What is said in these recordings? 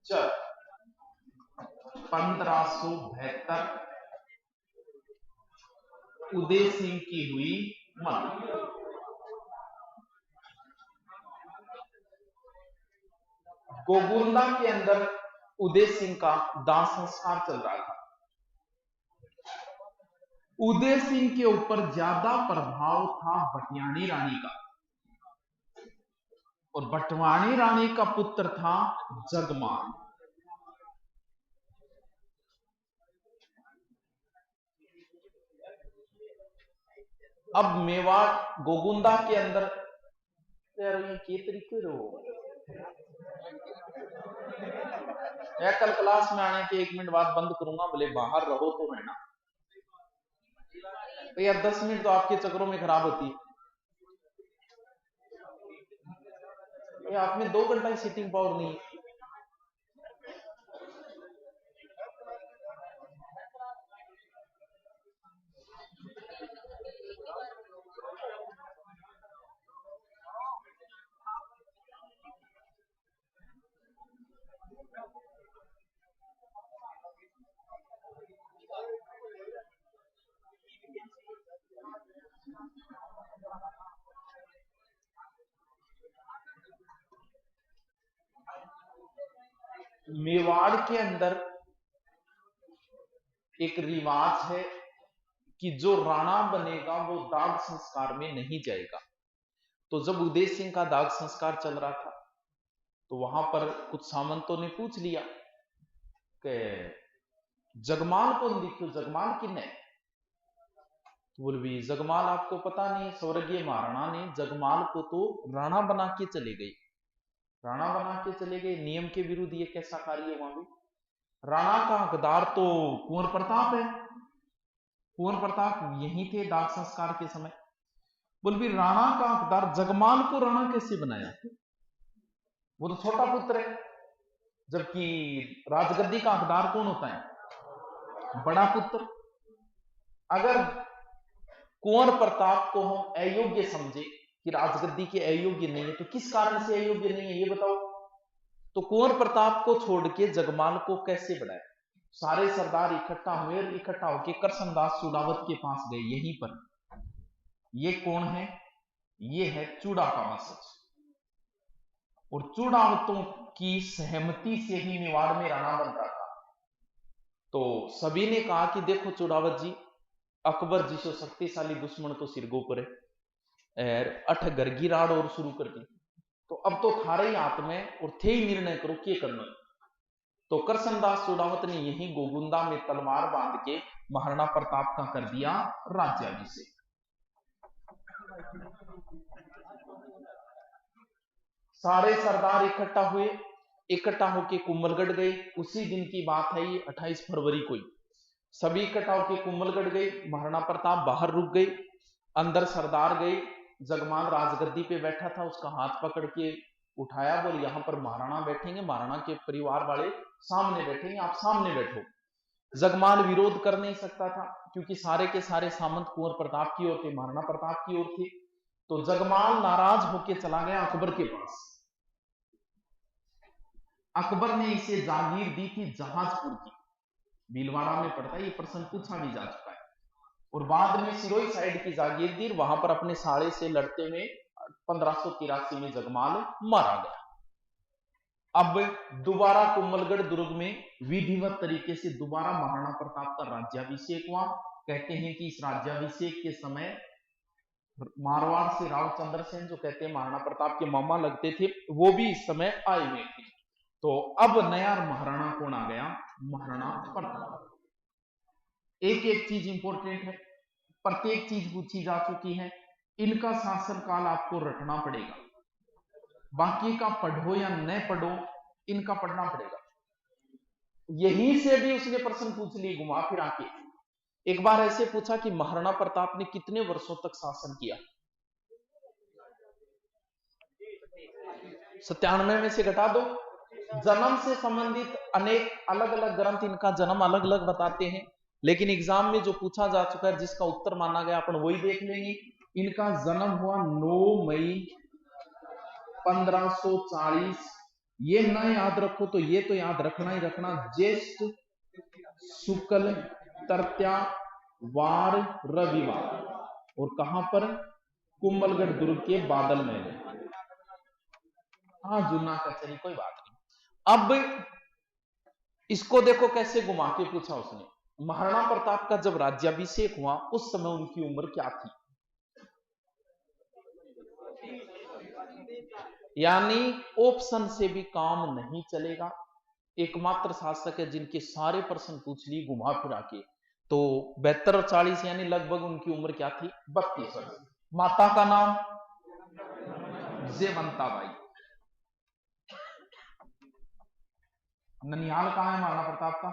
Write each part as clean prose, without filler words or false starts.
चल 1572 उदय सिंह की हुई मौत। गोगुंदा के अंदर उदय सिंह का दाह संस्कार चल रहा था। उदय सिंह के ऊपर ज्यादा प्रभाव था भटियाणी रानी का, और भटवाणी रानी का पुत्र था जगमान। अब मेवाड़ गोगुंदा के अंदर यार ये के तरीके रहो या कल क्लास में आने के 1 मिनट बाद बंद करूंगा, भले बाहर रहो तो रहना। तो यार 10 मिनट तो आपके चक्रों में खराब होती है। आप में 2 घंटा की सीटिंग पावर नहीं है। मेवाड़ के अंदर एक रिवाज है कि जो राणा बनेगा वो दाग संस्कार में नहीं जाएगा। तो जब उदय सिंह का दाग संस्कार चल रहा था तो वहां पर कुछ सामंतों ने पूछ लिया कि जगमाल को दिखो, जगमाल किन है? तो बोले भी जगमाल आपको पता नहीं, स्वर्गीय महाराणा ने जगमाल को तो राणा बना के चले गए, राणा बना के चले गए। नियम के विरुद्ध ये कैसा कार्य है? वहां भी राणा का हकदार तो कुंवर प्रताप है, कुंवर प्रताप यहीं थे दाग संस्कार के समय। बोल भी राणा का हकदार जगमाल को राणा कैसे बनाया? वो तो छोटा पुत्र है, जबकि राजगद्दी का हकदार कौन होता है? बड़ा पुत्र। अगर कुंवर प्रताप को हम अयोग्य समझे कि राजगद्दी के अयोग्य नहीं है, तो किस कारण से अयोग्य नहीं है ये बताओ। तो कुंवर प्रताप को छोड़ के जगमाल को कैसे बढ़ाया? सारे सरदार इकट्ठा हुए और इकट्ठा होकर करसनदास चूड़ावत के पास गए। यहीं पर ये कौन है? ये है चूड़ा का वंशज, और चूड़ावतों की सहमति से ही मेवाड़ में राणा बनता था। तो सभी ने कहा कि देखो चूड़ावत जी, अकबर जी से शक्तिशाली दुश्मन तो सिर गोपर है, अठ घर की राड़ और शुरू कर दी, तो अब तो थारे ही हाथ में और थे ही निर्णय करो क्या करना। तो करसनदास चूड़ावत ने यही गोगुंदा में तलवार बांध के महाराणा प्रताप का कर दिया राज्याभिषेक। सारे सरदार इकट्ठा हुए, इकट्ठा होके कुंभलगढ़ गए। उसी दिन की बात है ये, 28 फरवरी को ही सभी इकट्ठा होके कुंभलगढ़ गए। महाराणा प्रताप बाहर रुक गए, अंदर सरदार गए। जगमाल राजगद्दी पे बैठा था, उसका हाथ पकड़ के उठाया, बोले यहां पर महाराणा बैठेंगे, महाराणा के परिवार वाले सामने बैठेंगे, आप सामने बैठो। जगमाल विरोध कर नहीं सकता था क्योंकि सारे के सारे सामंत कुंवर प्रताप की ओर थे, महाराणा प्रताप की ओर थे। तो जगमाल नाराज होके चला गया अकबर के पास। अकबर ने इसे जागीर दी थी जहाजपुर की, भीलवाड़ा में पड़ता है, ये प्रश्न पूछा भी जा चुका है। और बाद में सिरोही साइड की जागीर दी, वहां पर अपने साड़े से लड़ते हुए 1583 में जगमाल मारा गया। अब दोबारा कुंभलगढ़ दुर्ग में विधिवत तरीके से दोबारा महाराणा प्रताप का राज्याभिषेक हुआ। कहते हैं कि इस राज्याभिषेक के समय मारवाड़ से राव चंद्र सेन, जो कहते हैं महाराणा प्रताप के मामा लगते थे, वो भी इस समय आए हुए थे। तो अब नया महाराणा कौन आ गया? महाराणा प्रताप। एक एक चीज इंपॉर्टेंट है, प्रत्येक चीज पूछी जा चुकी है। इनका शासनकाल आपको रटना पड़ेगा, बाकी का पढ़ो या न पढ़ो, इनका पढ़ना पड़ेगा। यहीं से भी उसने प्रश्न पूछ लिए घुमा फिरा के। एक बार ऐसे पूछा कि महाराणा प्रताप ने कितने वर्षों तक शासन किया? 97 में से घटा दो। जन्म से संबंधित अनेक अलग अलग ग्रंथ इनका जन्म अलग अलग बताते हैं, लेकिन एग्जाम में जो पूछा जा चुका है, जिसका उत्तर माना गया, अपन वही देख लेंगे। इनका जन्म हुआ 9 मई 1540। ये ना याद रखो तो ये तो याद रखना ही रखना, ज्येष्ठ शुक्ल तृतीया वार रविवार। और कहां पर? कुंभलगढ़ दुर्ग के बादल में। हाँ जुना कचहरी, कोई बात नहीं। अब इसको देखो कैसे घुमा के पूछा उसने। महाराणा प्रताप का जब राज्याभिषेक हुआ उस समय उनकी उम्र क्या थी? यानी ऑप्शन से भी काम नहीं चलेगा। एकमात्र शासक है जिनके सारे प्रश्न पूछ लिए घुमा फिरा के। तो 72 और 40 यानी लगभग उनकी उम्र क्या थी? 32 वर्ष। माता का नाम? जयवंताबाई। ननिहाल कहां है महाराणा प्रताप का?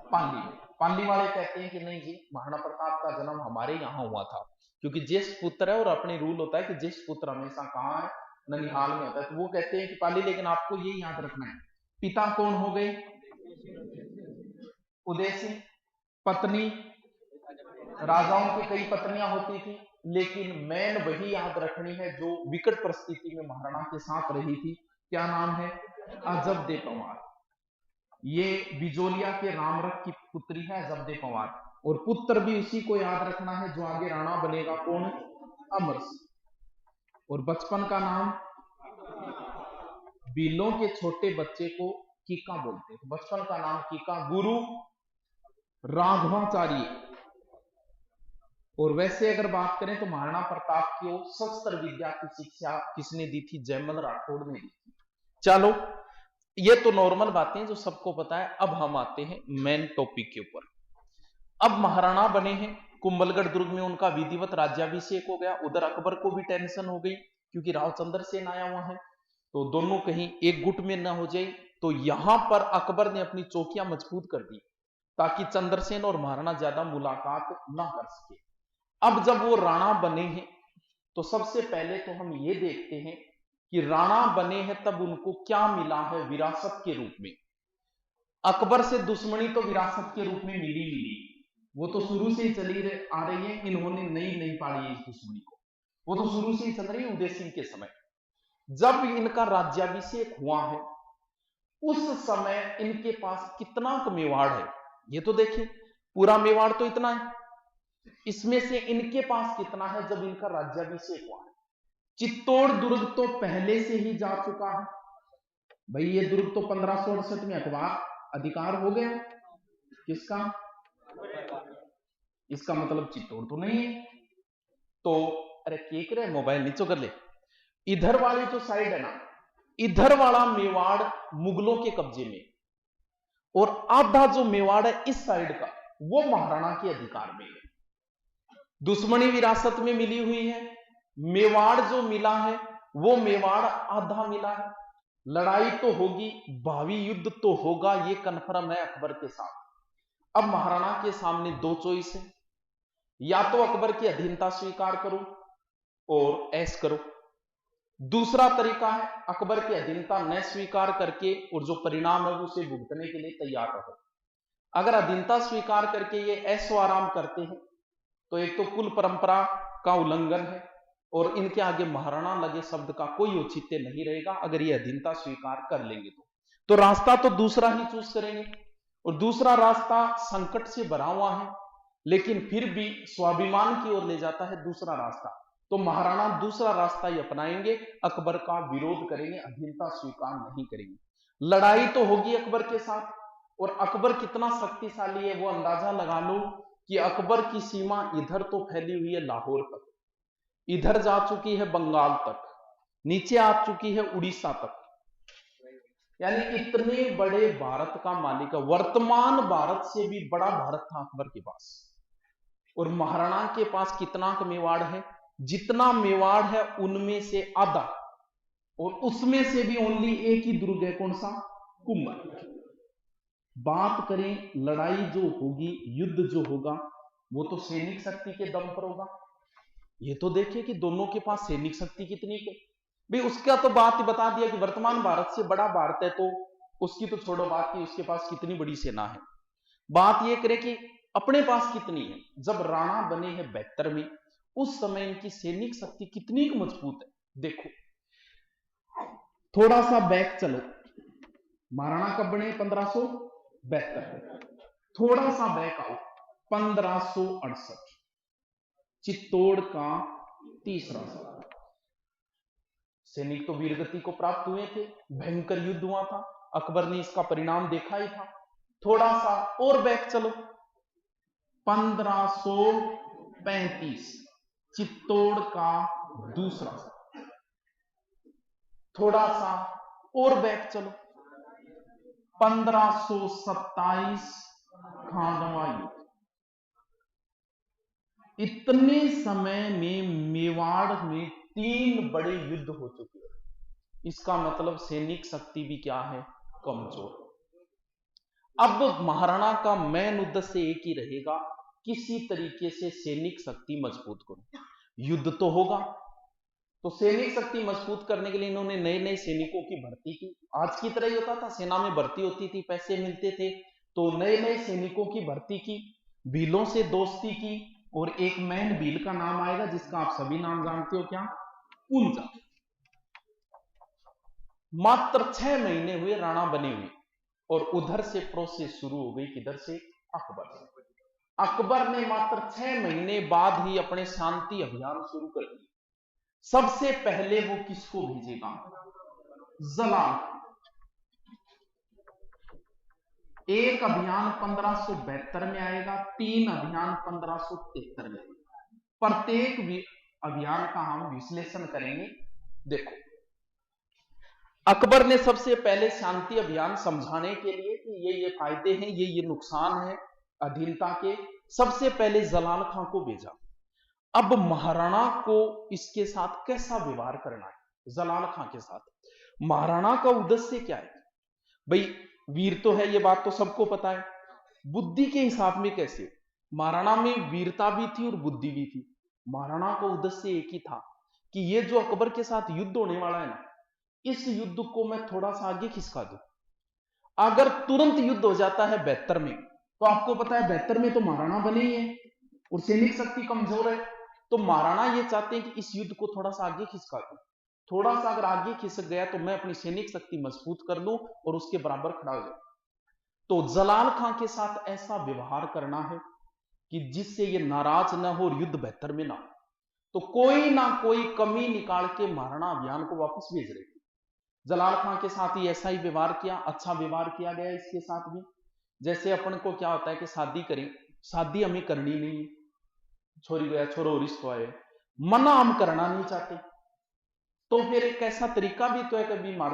पाली। पाली वाले कहते हैं कि नहीं जी, महाराणा प्रताप का जन्म हमारे यहां हुआ था, क्योंकि ज्येष्ठ पुत्र है और अपने रूल होता है कि ज्येष्ठ पुत्र हमेशा कहां है? ननिहाल में होता है। तो वो कहते हैं कि पाली। लेकिन आपको ये याद रखना है, पिता कौन हो गए? उदय सिंह। पत्नी? राजाओं की कई पत्नियां होती थी, लेकिन मैन वही याद रखनी है जो विकट परिस्थिति में महाराणा के साथ रही थी। क्या नाम है? अजबदे पंवार। ये बिजोलिया के रामरख की पुत्री है अजबदे पंवार। और पुत्र भी उसी को याद रखना है जो आगे राणा बनेगा। कौन? अमर सिंह। और बचपन का नाम? बिलों के छोटे बच्चे को कीका बोलते हैं, तो बचपन का नाम कीका। गुरु? राघवाचार्य। और वैसे अगर बात करें तो महाराणा प्रताप की शस्त्र विद्या की शिक्षा किसने दी थी? जयमल राठौड़ ने दी थी। चलो ये तो नॉर्मल बातें जो सबको पता है। अब हम आते हैं मेन टॉपिक के ऊपर। अब महाराणा बने हैं, कुंभलगढ़ दुर्ग में उनका विधिवत राज्याभिषेक हो गया। उधर अकबर को भी टेंशन हो गई क्योंकि रावचंद्र सेन आया हुआ है, तो दोनों कहीं एक गुट में ना हो जाए। तो यहां पर अकबर ने अपनी चौकियां मजबूत कर दी ताकि चंद्रसेन और महाराणा ज्यादा मुलाकात ना कर सके। अब जब वो राणा बने हैं तो सबसे पहले तो हम ये देखते हैं कि राणा बने हैं तब उनको क्या मिला है विरासत के रूप में। अकबर से दुश्मनी तो विरासत के रूप में मिली, वो तो शुरू से ही चली आ रही है, इन्होंने नहीं पाड़ी है इस दुश्मनी को, वो तो शुरू से ही चल रही है। उदय सिंह के समय जब इनका राज्याभिषेक हुआ है उस समय इनके पास कितना मेवाड़ है ये तो देखिए। पूरा मेवाड़ तो इतना है, इसमें से इनके पास कितना है जब इनका राज्याभिषेक हुआ है? चित्तौड़ दुर्ग तो पहले से ही जा चुका है भाई। ये दुर्ग तो 1568 में अधिकार हो गया। किसका? इसका मतलब चित्तौड़ तो नहीं है। तो अरे केक रे मोबाइल नीचे कर ले। इधर वाली जो साइड है ना, इधर वाला मेवाड़ मुगलों के कब्जे में, और आधा जो मेवाड़ है इस साइड का वो महाराणा के अधिकार में है। दुश्मनी विरासत में मिली हुई है। मेवाड़ जो मिला है वो मेवाड़ आधा मिला है। लड़ाई तो होगी, भावी युद्ध तो होगा, ये कन्फर्म है अकबर के साथ। अब महाराणा के सामने दो चॉइस है, या तो अकबर की अधीनता स्वीकार करो और ऐश करो। दूसरा तरीका है अकबर की अधीनता न स्वीकार करके और जो परिणाम है उसे भुगतने के लिए तैयार रहो। अगर अधीनता स्वीकार करके ये ऐशो आराम करते हैं तो एक तो कुल परंपरा का उल्लंघन है और इनके आगे महाराणा लगे शब्द का कोई औचित्य नहीं रहेगा अगर ये अधीनता स्वीकार कर लेंगे तो रास्ता तो दूसरा ही चूज करेंगे। और दूसरा रास्ता संकट से भरा हुआ है लेकिन फिर भी स्वाभिमान की ओर ले जाता है दूसरा रास्ता। तो महाराणा दूसरा रास्ता ही अपनाएंगे, अकबर का विरोध करेंगे, अधीनता स्वीकार नहीं करेंगे। लड़ाई तो होगी अकबर के साथ, और अकबर कितना शक्तिशाली है वो अंदाजा लगा लो कि अकबर की सीमा इधर तो फैली हुई है लाहौर तक, इधर जा चुकी है बंगाल तक, नीचे आ चुकी है उड़ीसा तक। यानी इतने बड़े भारत का मालिक है, वर्तमान भारत से भी बड़ा भारत था अकबर के पास। और महाराणा के पास कितना का मेवाड़ है? जितना मेवाड़ है उनमें से आधा, और उसमें से भी ओनली एक ही दुर्ग है, कौन सा? कुंभल। बात करें लड़ाई जो होगी, युद्ध जो होगा वो तो सैनिक शक्ति के दम पर होगा। ये तो देखिए कि दोनों के पास सैनिक शक्ति कितनी है भाई। उसका तो बात ही बता दिया कि वर्तमान भारत से बड़ा भारत है, तो उसकी तो छोड़ो बात कि उसके पास कितनी बड़ी सेना है। बात ये करें कि अपने पास कितनी है। जब राणा बने हैं 72 में, उस समय इनकी सैनिक शक्ति कितनी मजबूत है देखो। थोड़ा सा बैक चलो, महाराणा कब बने? 1572। थोड़ा सा बैक आओ, 1568, चित्तौड़ का तीसरा साल। सैनिक तो वीरगति को प्राप्त हुए थे, भयंकर युद्ध हुआ था, अकबर ने इसका परिणाम देखा ही था। थोड़ा सा और बैक चलो, 1535, चित्तौड़ का दूसरा साल। थोड़ा सा और बैक चलो, 1527, खांडवा युद्ध। इतने समय में मेवाड़ में 3 बड़े युद्ध हो चुके हैं। इसका मतलब सैनिक शक्ति भी क्या है? कमजोर। अब महाराणा का मेन उद्देश्य एक ही रहेगा, किसी तरीके से सैनिक शक्ति मजबूत करो। युद्ध तो होगा, तो सैनिक शक्ति मजबूत करने के लिए इन्होंने नए नए सैनिकों की भर्ती की। आज की तरह ही होता था, सेना में भर्ती होती थी, पैसे मिलते थे, तो नए नए सैनिकों की भर्ती की, भीलों से दोस्ती की, और एक मैन भील का नाम आएगा जिसका आप सभी नाम जानते हो, क्या? कुंजा। मात्र 6 महीने हुए राणा बने हुए, और उधर से प्रोसेस शुरू हो गई, किधर से? अकबर से। अकबर ने मात्र 6 महीने बाद ही अपने शांति अभियान शुरू कर दिए। सबसे पहले वो किसको भेजेगा? जलाल। एक अभियान 1572 में आएगा, 3 अभियान 1573 में आएगा। प्रत्येक अभियान का हम विश्लेषण करेंगे। देखो, अकबर ने सबसे पहले शांति अभियान समझाने के लिए कि ये फायदे हैं, ये नुकसान है अधीनता के, सबसे पहले जलाल खां को भेजा। अब महाराणा को इसके साथ कैसा व्यवहार करना है? जलाल खां के साथ महाराणा का उद्देश्य क्या है? भाई वीर तो है, ये बात तो सबको पता है। बुद्धि के हिसाब में कैसे? महाराणा में वीरता भी थी और बुद्धि भी थी। महाराणा का उद्देश्य एक ही था कि ये जो अकबर के साथ युद्ध होने वाला है ना, इस युद्ध को मैं थोड़ा सा आगे खिसका दूं। अगर तुरंत युद्ध हो जाता है 72 में, तो आपको पता है 72 में तो महाराणा बने ही है और सैनिक शक्ति कमजोर है, तो महाराणा ये चाहते हैं कि इस युद्ध को थोड़ा सा आगे खिसका दूं। थोड़ा सा अगर आगे खिसक गया तो मैं अपनी सैनिक शक्ति मजबूत कर लूं और उसके बराबर खड़ा हो जाऊं। तो जलाल खां के साथ ऐसा व्यवहार करना है कि जिससे ये नाराज ना हो और युद्ध 72 में ना हो। तो कोई ना कोई कमी निकाल के महाराणा अभियान को वापस भेज रहे थे। जलाल खां के साथ ही ऐसा ही व्यवहार किया, अच्छा व्यवहार किया गया इसके साथ भी। जैसे अपन को क्या होता है कि शादी करें, शादी हमें करनी नहीं है, छोरी गया छोरो रिश्तो आए, मना हम करना नहीं चाहते, तो फिर एक ऐसा तरीका भी तो है, कभी मार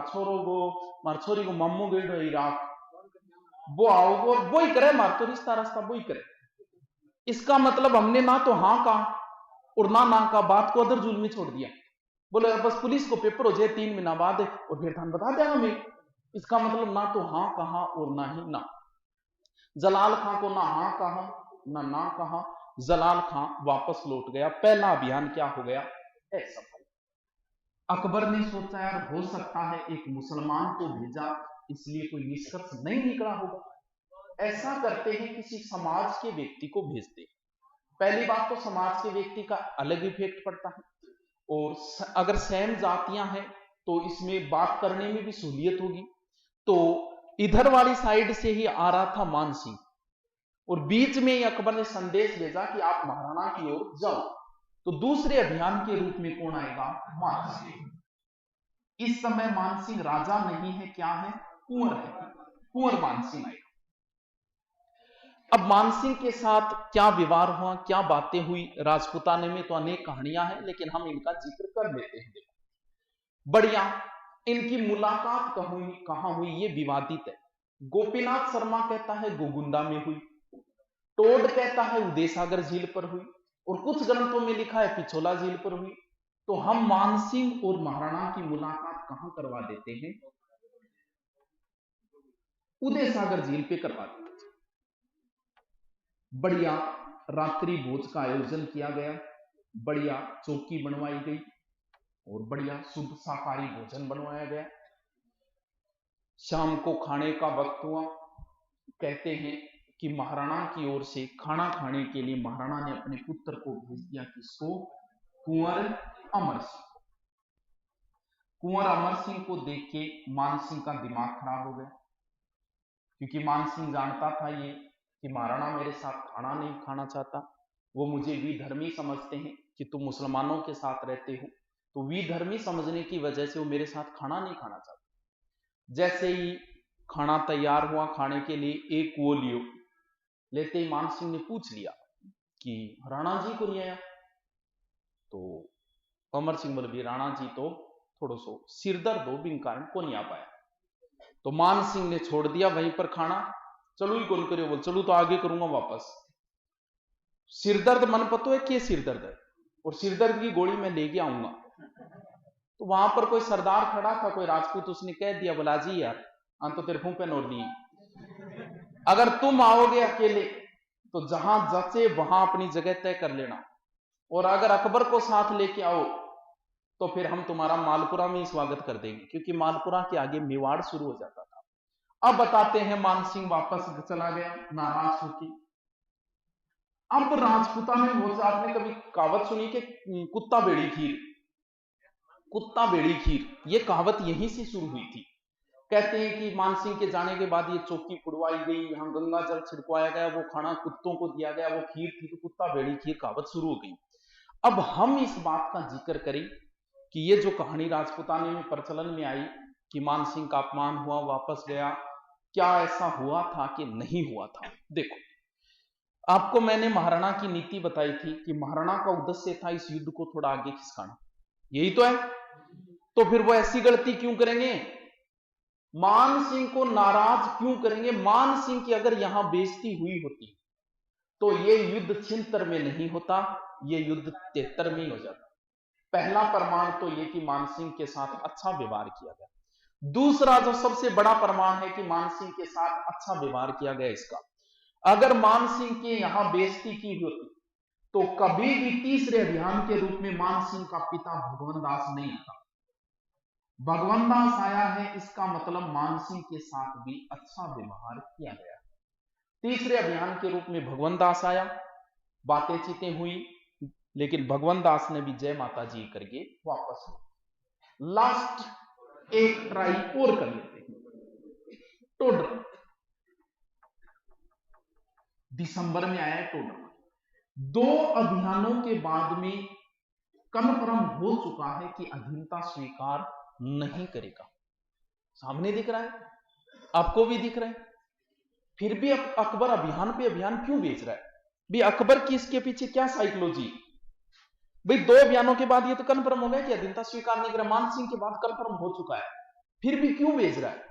छोरी को मामू गेड़ो राख वो आओगे और वो ही करे, मार तो रिश्ता रास्ता वो ही करे। इसका मतलब हमने ना तो हाँ कहा और ना कहा, बात को अदर जुल में छोड़ दिया। बोले बस पुलिस को पेपर हो जाए 3 महीना बाद और फिर थान बता देगा हमें। इसका मतलब ना तो हाँ कहा और ना ही ना। जलाल खां को ना हाँ कहा ना कहा, जलाल खां वापस लौट गया। पहला अभियान क्या हो गया? असफल। अकबर ने सोचा यार हो सकता है एक मुसलमान को भेजा इसलिए कोई निष्कर्ष नहीं निकला होगा, ऐसा करते हैं किसी समाज के व्यक्ति को भेजते हैं। पहली बात तो समाज के व्यक्ति का अलग इफेक्ट पड़ता है, और अगर सेम जातियां हैं तो इसमें बात करने में भी सहूलियत होगी। तो इधर वाली साइड से ही आ रहा था मान सिंह, और बीच में ही अकबर ने संदेश भेजा कि आप महाराणा की ओर जाओ। तो दूसरे अभियान के रूप में कौन आएगा? मान सिंह। इस समय मान सिंह राजा नहीं है, क्या है? कुंवर है। कुंवर मान सिंह आएगा। अब मानसिंह के साथ क्या व्यवहार हुआ, क्या बातें हुई, राजपूताने में तो अनेक कहानियां हैं, लेकिन हम इनका जिक्र कर लेते हैं। बढ़िया, इनकी मुलाकात कहां हुई ये विवादित है। गोपीनाथ शर्मा कहता है गोगुंदा में हुई, टोड कहता है उदय सागर झील पर हुई, और कुछ ग्रंथों में लिखा है पिछोला झील पर हुई। तो हम मानसिंह और महाराणा की मुलाकात कहां करवा देते हैं? उदय सागर झील पे करवा देते हैं। बढ़िया रात्रि भोज का आयोजन किया गया, बढ़िया चौकी बनवाई गई और बढ़िया शुद्ध शाकाहारी भोजन बनवाया गया। शाम को खाने का वक्त हुआ। कहते हैं कि महाराणा की ओर से खाना खाने के लिए महाराणा ने अपने पुत्र को भेज दिया, किसको? कुंवर अमर सिंह। कुंवर अमर सिंह को देख के मान सिंह का दिमाग खराब हो गया, क्योंकि मान सिंह जानता था ये कि महाराणा मेरे साथ खाना नहीं खाना चाहता, वो मुझे विधर्मी समझते हैं कि तुम मुसलमानों के साथ रहते हो, तो विधर्मी समझने की वजह से वो मेरे साथ खाना नहीं खाना चाहते। जैसे ही खाना तैयार हुआ खाने के लिए, एक वो लियो लेते ही मान सिंह ने पूछ लिया कि राणा जी को नहीं आया, तो अमर सिंह बोले भी राणा जी तो थोड़ा सो सिरदर्द हो बिन कारण को नहीं आ पाया। तो मान सिंह ने छोड़ दिया वहीं पर खाना, चलो ही कौन करियो, बोल चलो तो आगे करूंगा वापस। सिरदर्द मन पतो है कि सिरदर्द है, और सिरदर्द की गोली मैं लेके आऊंगा। तो वहां पर कोई सरदार खड़ा था, कोई राजपूत, उसने कह दिया बोला जी यार तो तेरे मुंह पे नोर दी, अगर तुम आओगे अकेले तो जहां जचे वहां अपनी जगह तय कर लेना, और अगर अकबर को साथ लेके आओ तो फिर हम तुम्हारा मालपुरा में ही स्वागत कर देंगे, क्योंकि मालपुरा के आगे मेवाड़ शुरू हो जाता था। अब बताते हैं मान सिंह वापस चला गया नाराज होकर। अब राजपूता में हो, आपने कभी कहावत सुनी कि कुत्ता बेड़ी खीर, कुत्ता बेड़ी खीर, ये कहावत यहीं से शुरू हुई थी। कहते हैं कि मान सिंह के जाने के बाद ये चौकी फुड़वाई गई, यहाँ गंगा जल छिड़कवाया गया, वो खाना कुत्तों को दिया गया, वो खीर थी, तो कुत्ता बेड़ी खीर कहावत शुरू हो गई। अब हम इस बात का जिक्र करें कि ये जो कहानी राजपूताने में प्रचलन में आई कि मान सिंह का अपमान हुआ, वापस गया, क्या ऐसा हुआ था कि नहीं हुआ था? देखो, आपको मैंने महाराणा की नीति बताई थी कि महाराणा का उद्देश्य था इस युद्ध को थोड़ा आगे खिसकाना, यही तो है। तो फिर वो ऐसी गलती क्यों करेंगे, मान सिंह को नाराज क्यों करेंगे? मान सिंह की अगर यहां बेइज्जती हुई होती तो ये युद्ध 76 में नहीं होता, ये युद्ध 73 में ही हो जाता। पहला प्रमाण तो ये कि मान सिंह के साथ अच्छा व्यवहार किया गया। दूसरा जो सबसे बड़ा प्रमाण है कि मान सिंह के साथ अच्छा व्यवहार किया गया, इसका अगर मान सिंह के यहां बेइज्जती की होती तो कभी भी तीसरे अभियान के रूप में मान सिंह का पिता भगवान दास नहीं आता। भगवान दास आया है, इसका मतलब मान सिंह के साथ भी अच्छा व्यवहार किया गया। तीसरे अभियान के रूप में भगवान दास आया, बातें चीतें हुई, लेकिन भगवान दास ने भी जय माता जी करके वापस हो। लास्ट एक ट्राई और कर लेते हैं, टोडर दिसंबर में आया है टोडर। 2 अभियानों के बाद में कन्फर्म हो चुका है कि अधीनता स्वीकार नहीं करेगा। सामने दिख रहा है, आपको भी दिख रहा है, फिर भी अकबर अभियान पे अभियान क्यों बेच रहा है? भी अकबर की इसके पीछे क्या साइकोलॉजी? भाई 2 अभियानों के बाद ये तो कन्फर्म हो गया कि अधीनता स्वीकार नहीं करेगा, मान सिंह के बाद कन्फर्म हो चुका है, फिर भी क्यों भेज रहा है?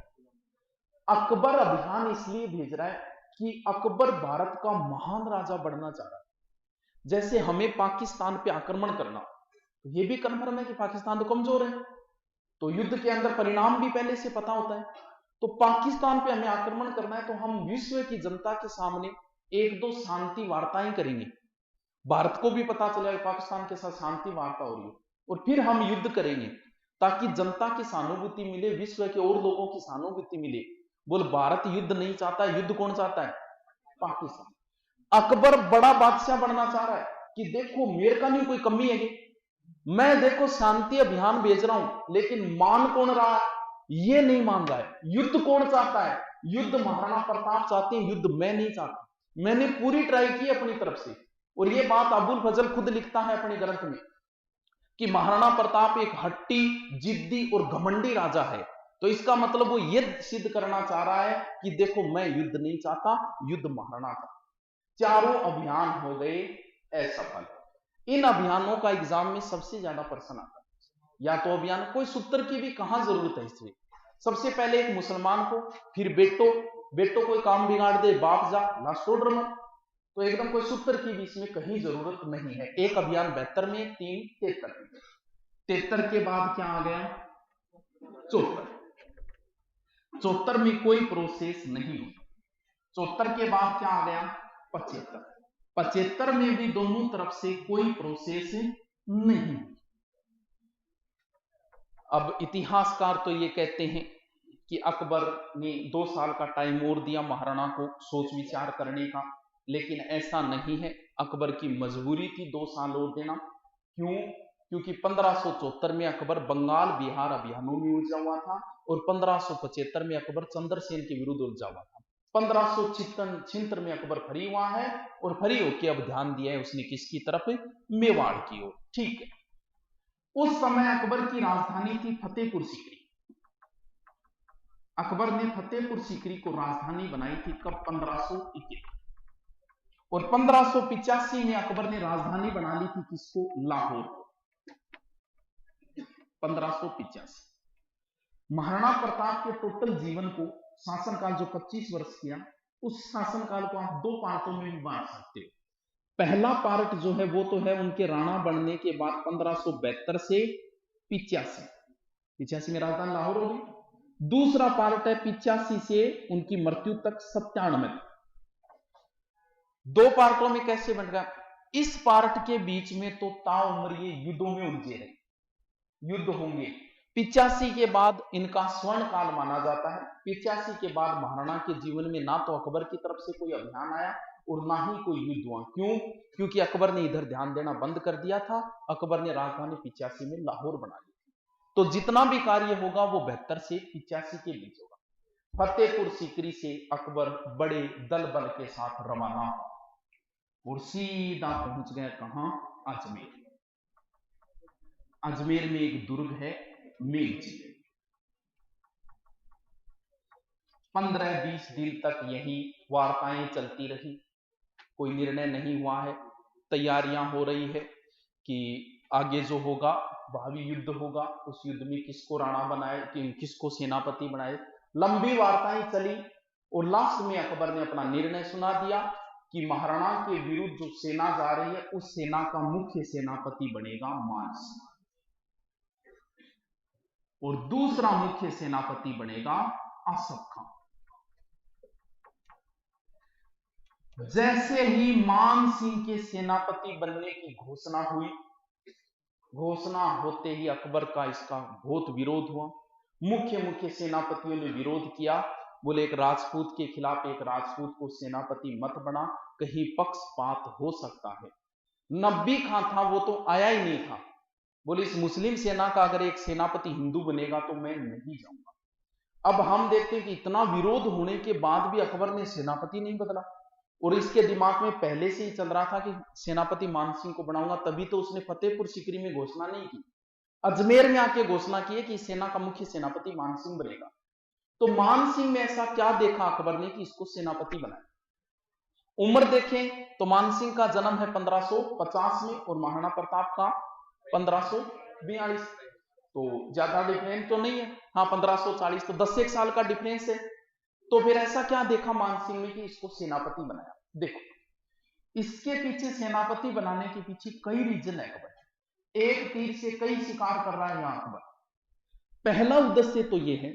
अकबर अभियान इसलिए भेज रहा है कि अकबर भारत का महान राजा बनना चाह रहा है। जैसे हमें पाकिस्तान पे आक्रमण करना, तो ये भी कन्फर्म है कि पाकिस्तान तो कमजोर है, तो युद्ध के अंदर परिणाम भी पहले से पता होता है। तो पाकिस्तान पे हमें आक्रमण करना है, तो हम विश्व की जनता के सामने 1-2 शांति वार्ताएं करेंगे, भारत को भी पता चला पाकिस्तान के साथ शांति वार्ता हो रही है, और फिर हम युद्ध करेंगे ताकि जनता की सहानुभूति मिले, विश्व के और लोगों की सहानुभूति मिले। बोल, भारत युद्ध नहीं चाहता, युद्ध कौन चाहता है? पाकिस्तान। अकबर बड़ा बादशाह बनना चाह रहा है कि देखो मेरे का नहीं कोई कमी है, मैं देखो शांति अभियान भेज रहा हूं, लेकिन मान कौन रहा है? ये नहीं मान रहा है। युद्ध कौन चाहता है? युद्ध महाराणा प्रताप चाहते हैं, युद्ध मैं नहीं चाहता। मैंने पूरी ट्राई की अपनी तरफ से, और ये बात अबुल फजल खुद लिखता है अपने ग्रंथ में कि महाराणा प्रताप एक हट्टी, जिद्दी और घमंडी राजा है। तो इसका मतलब वो ये सिद्ध करना चाह रहा है कि देखो मैं युद्ध नहीं चाहता, युद्ध महाराणा का। चारों अभियान हो गए असफल। इन अभियानों का एग्जाम में सबसे ज्यादा प्रश्न आता है, या तो अभियान कोई सूत्र की भी कहां जरूरत है इसमें। सबसे पहले एक मुसलमान को, फिर बेटो कोई काम बिगाड़ दे, बाप जा लास्ट ऑर्डर में, तो एकदम कोई सूत्र की भी इसमें कहीं जरूरत नहीं है। एक अभियान 72 में, 3 73 में। 73 के बाद क्या आ गया? 74। 74 में कोई प्रोसेस नहीं हुई। 74 के बाद क्या आ गया? 75। 75 में भी दोनों तरफ से कोई प्रोसेस नहीं हुई। अब इतिहासकार तो ये कहते हैं कि अकबर ने 2 साल का टाइम और दिया महाराणा को सोच विचार करने का, लेकिन ऐसा नहीं है। अकबर की मजबूरी थी 2 साल और देना। क्यों? क्योंकि 1574 में अकबर बंगाल बिहार अभियानों में उलझा हुआ था और 1575 में अकबर चंद्रसेन के विरुद्ध उलझा हुआ था। 1576 में अकबर फ्री हुआ है और फ्री होकर अब ध्यान दिया है उसने किसकी तरफ, मेवाड़ की ओर। ठीक है, उस समय अकबर की राजधानी थी फतेहपुर सीकरी। अकबर ने फतेहपुर सीकरी को राजधानी बनाई थी कब, 1581। और 1585 में अकबर ने राजधानी बना ली थी किसको, लाहौर। 1585। महाराणा प्रताप के टोटल जीवन को, शासनकाल जो 25 वर्ष किया, उस शासनकाल को आप दो पार्टों में भी बांट सकते हो। पहला पार्ट जो है वो तो है उनके राणा बनने के बाद 1572 से 85 में राजधानी लाहौर हो गई। दूसरा पार्ट है 85 से उनकी मृत्यु तक 97। दो पार्टों में कैसे बन गया। इस पार्ट के बीच में तो ताउम्र ये युद्धों में उलझे रहे, युद्ध होंगे। 85 के बाद इनका स्वर्ण काल माना जाता है। 85 के बाद महाराणा के जीवन में ना तो अकबर की तरफ से कोई अभियान आया और ना ही कोई युद्ध हुआ। क्यों? क्योंकि अकबर ने इधर ध्यान देना बंद कर दिया था। अकबर ने राजधानी 85 में लाहौर बना ली थी। तो जितना भी कार्य होगा वो 72 से 85 के बीच होगा। फतेहपुर सीकरी से अकबर बड़े दल बल के साथ रवाना हुआ और सीधा पहुंच गया कहां, अजमेर। अजमेर में एक दुर्ग है मेघजी। 15-20 दिन तक यही वार्ताएं चलती रही, कोई निर्णय नहीं हुआ है। तैयारियां हो रही है कि आगे जो होगा भावी युद्ध होगा, उस युद्ध में किसको राणा बनाए, किसको सेनापति बनाए। लंबी वार्ताएं चली और लास्ट में अकबर ने अपना निर्णय सुना दिया कि महाराणा के विरुद्ध जो सेना जा रही है उस सेना का मुख्य सेनापति बनेगा मानसिंह और दूसरा मुख्य सेनापति बनेगा आसफ खान। जैसे ही मान सिंह के सेनापति बनने की घोषणा हुई, घोषणा होते ही अकबर का इसका बहुत विरोध हुआ। मुख्य सेनापतियों ने विरोध किया, बोले एक राजपूत के खिलाफ एक राजपूत को सेनापति मत बना, कहीं पक्षपात हो सकता है। नब्बी खां था वो तो आया ही नहीं था, बोले इस मुस्लिम सेना का अगर एक सेनापति हिंदू बनेगा तो मैं नहीं जाऊंगा। अब हम देखते हैं कि इतना विरोध होने के बाद भी अकबर ने सेनापति नहीं बदला और इसके दिमाग में पहले से ही चल रहा था कि सेनापति मानसिंह को बनाऊंगा। तभी तो उसने फतेहपुर सीकरी में घोषणा नहीं की, अजमेर में आके घोषणा की है कि सेना का मुख्य सेनापति मानसिंह बनेगा। तो मानसिंह में ऐसा क्या देखा अकबर ने कि इसको सेनापति बनाया। उम्र देखें तो मानसिंह का जन्म है 1550 में और महाराणा प्रताप का 1542, तो ज्यादा डिफरेंस तो नहीं है। हाँ 1540, तो 10 एक साल का डिफरेंस है। तो फिर ऐसा क्या देखा मानसिंह में कि इसको सेनापति बनाया। देखो इसके पीछे, सेनापति बनाने के पीछे कई रीजन है अकबर। एक तीर से कई शिकार कर रहा है यहां अकबर। पहला उद्देश्य तो यह है,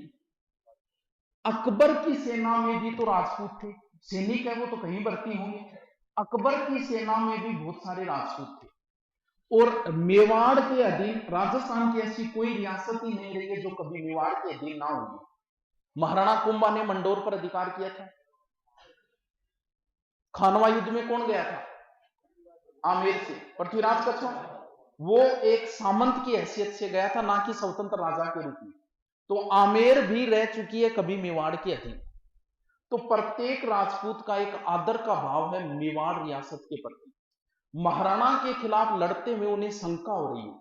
अकबर की सेना में भी तो राजपूत थे, सैनिक है वो तो कहीं भर्ती होंगे। अकबर की सेना में भी बहुत सारे राजपूत थे और मेवाड़ के अधीन, राजस्थान की ऐसी कोई रियासत ही नहीं रही है जो कभी मेवाड़ के अधीन ना होगी। महाराणा कुंभा ने मंडोर पर अधिकार किया था। खानवा युद्ध में कौन गया था, आमेर से पृथ्वीराज कछवाहा, वो एक सामंत की हैसियत से गया था, ना कि स्वतंत्र राजा के रूप में। तो आमेर भी रह चुकी है कभी मेवाड़ के अधीन। तो प्रत्येक राजपूत का एक आदर का भाव है मेवाड़ रियासत के प्रति। महाराणा के खिलाफ लड़ते हुए उन्हें शंका हो रही है।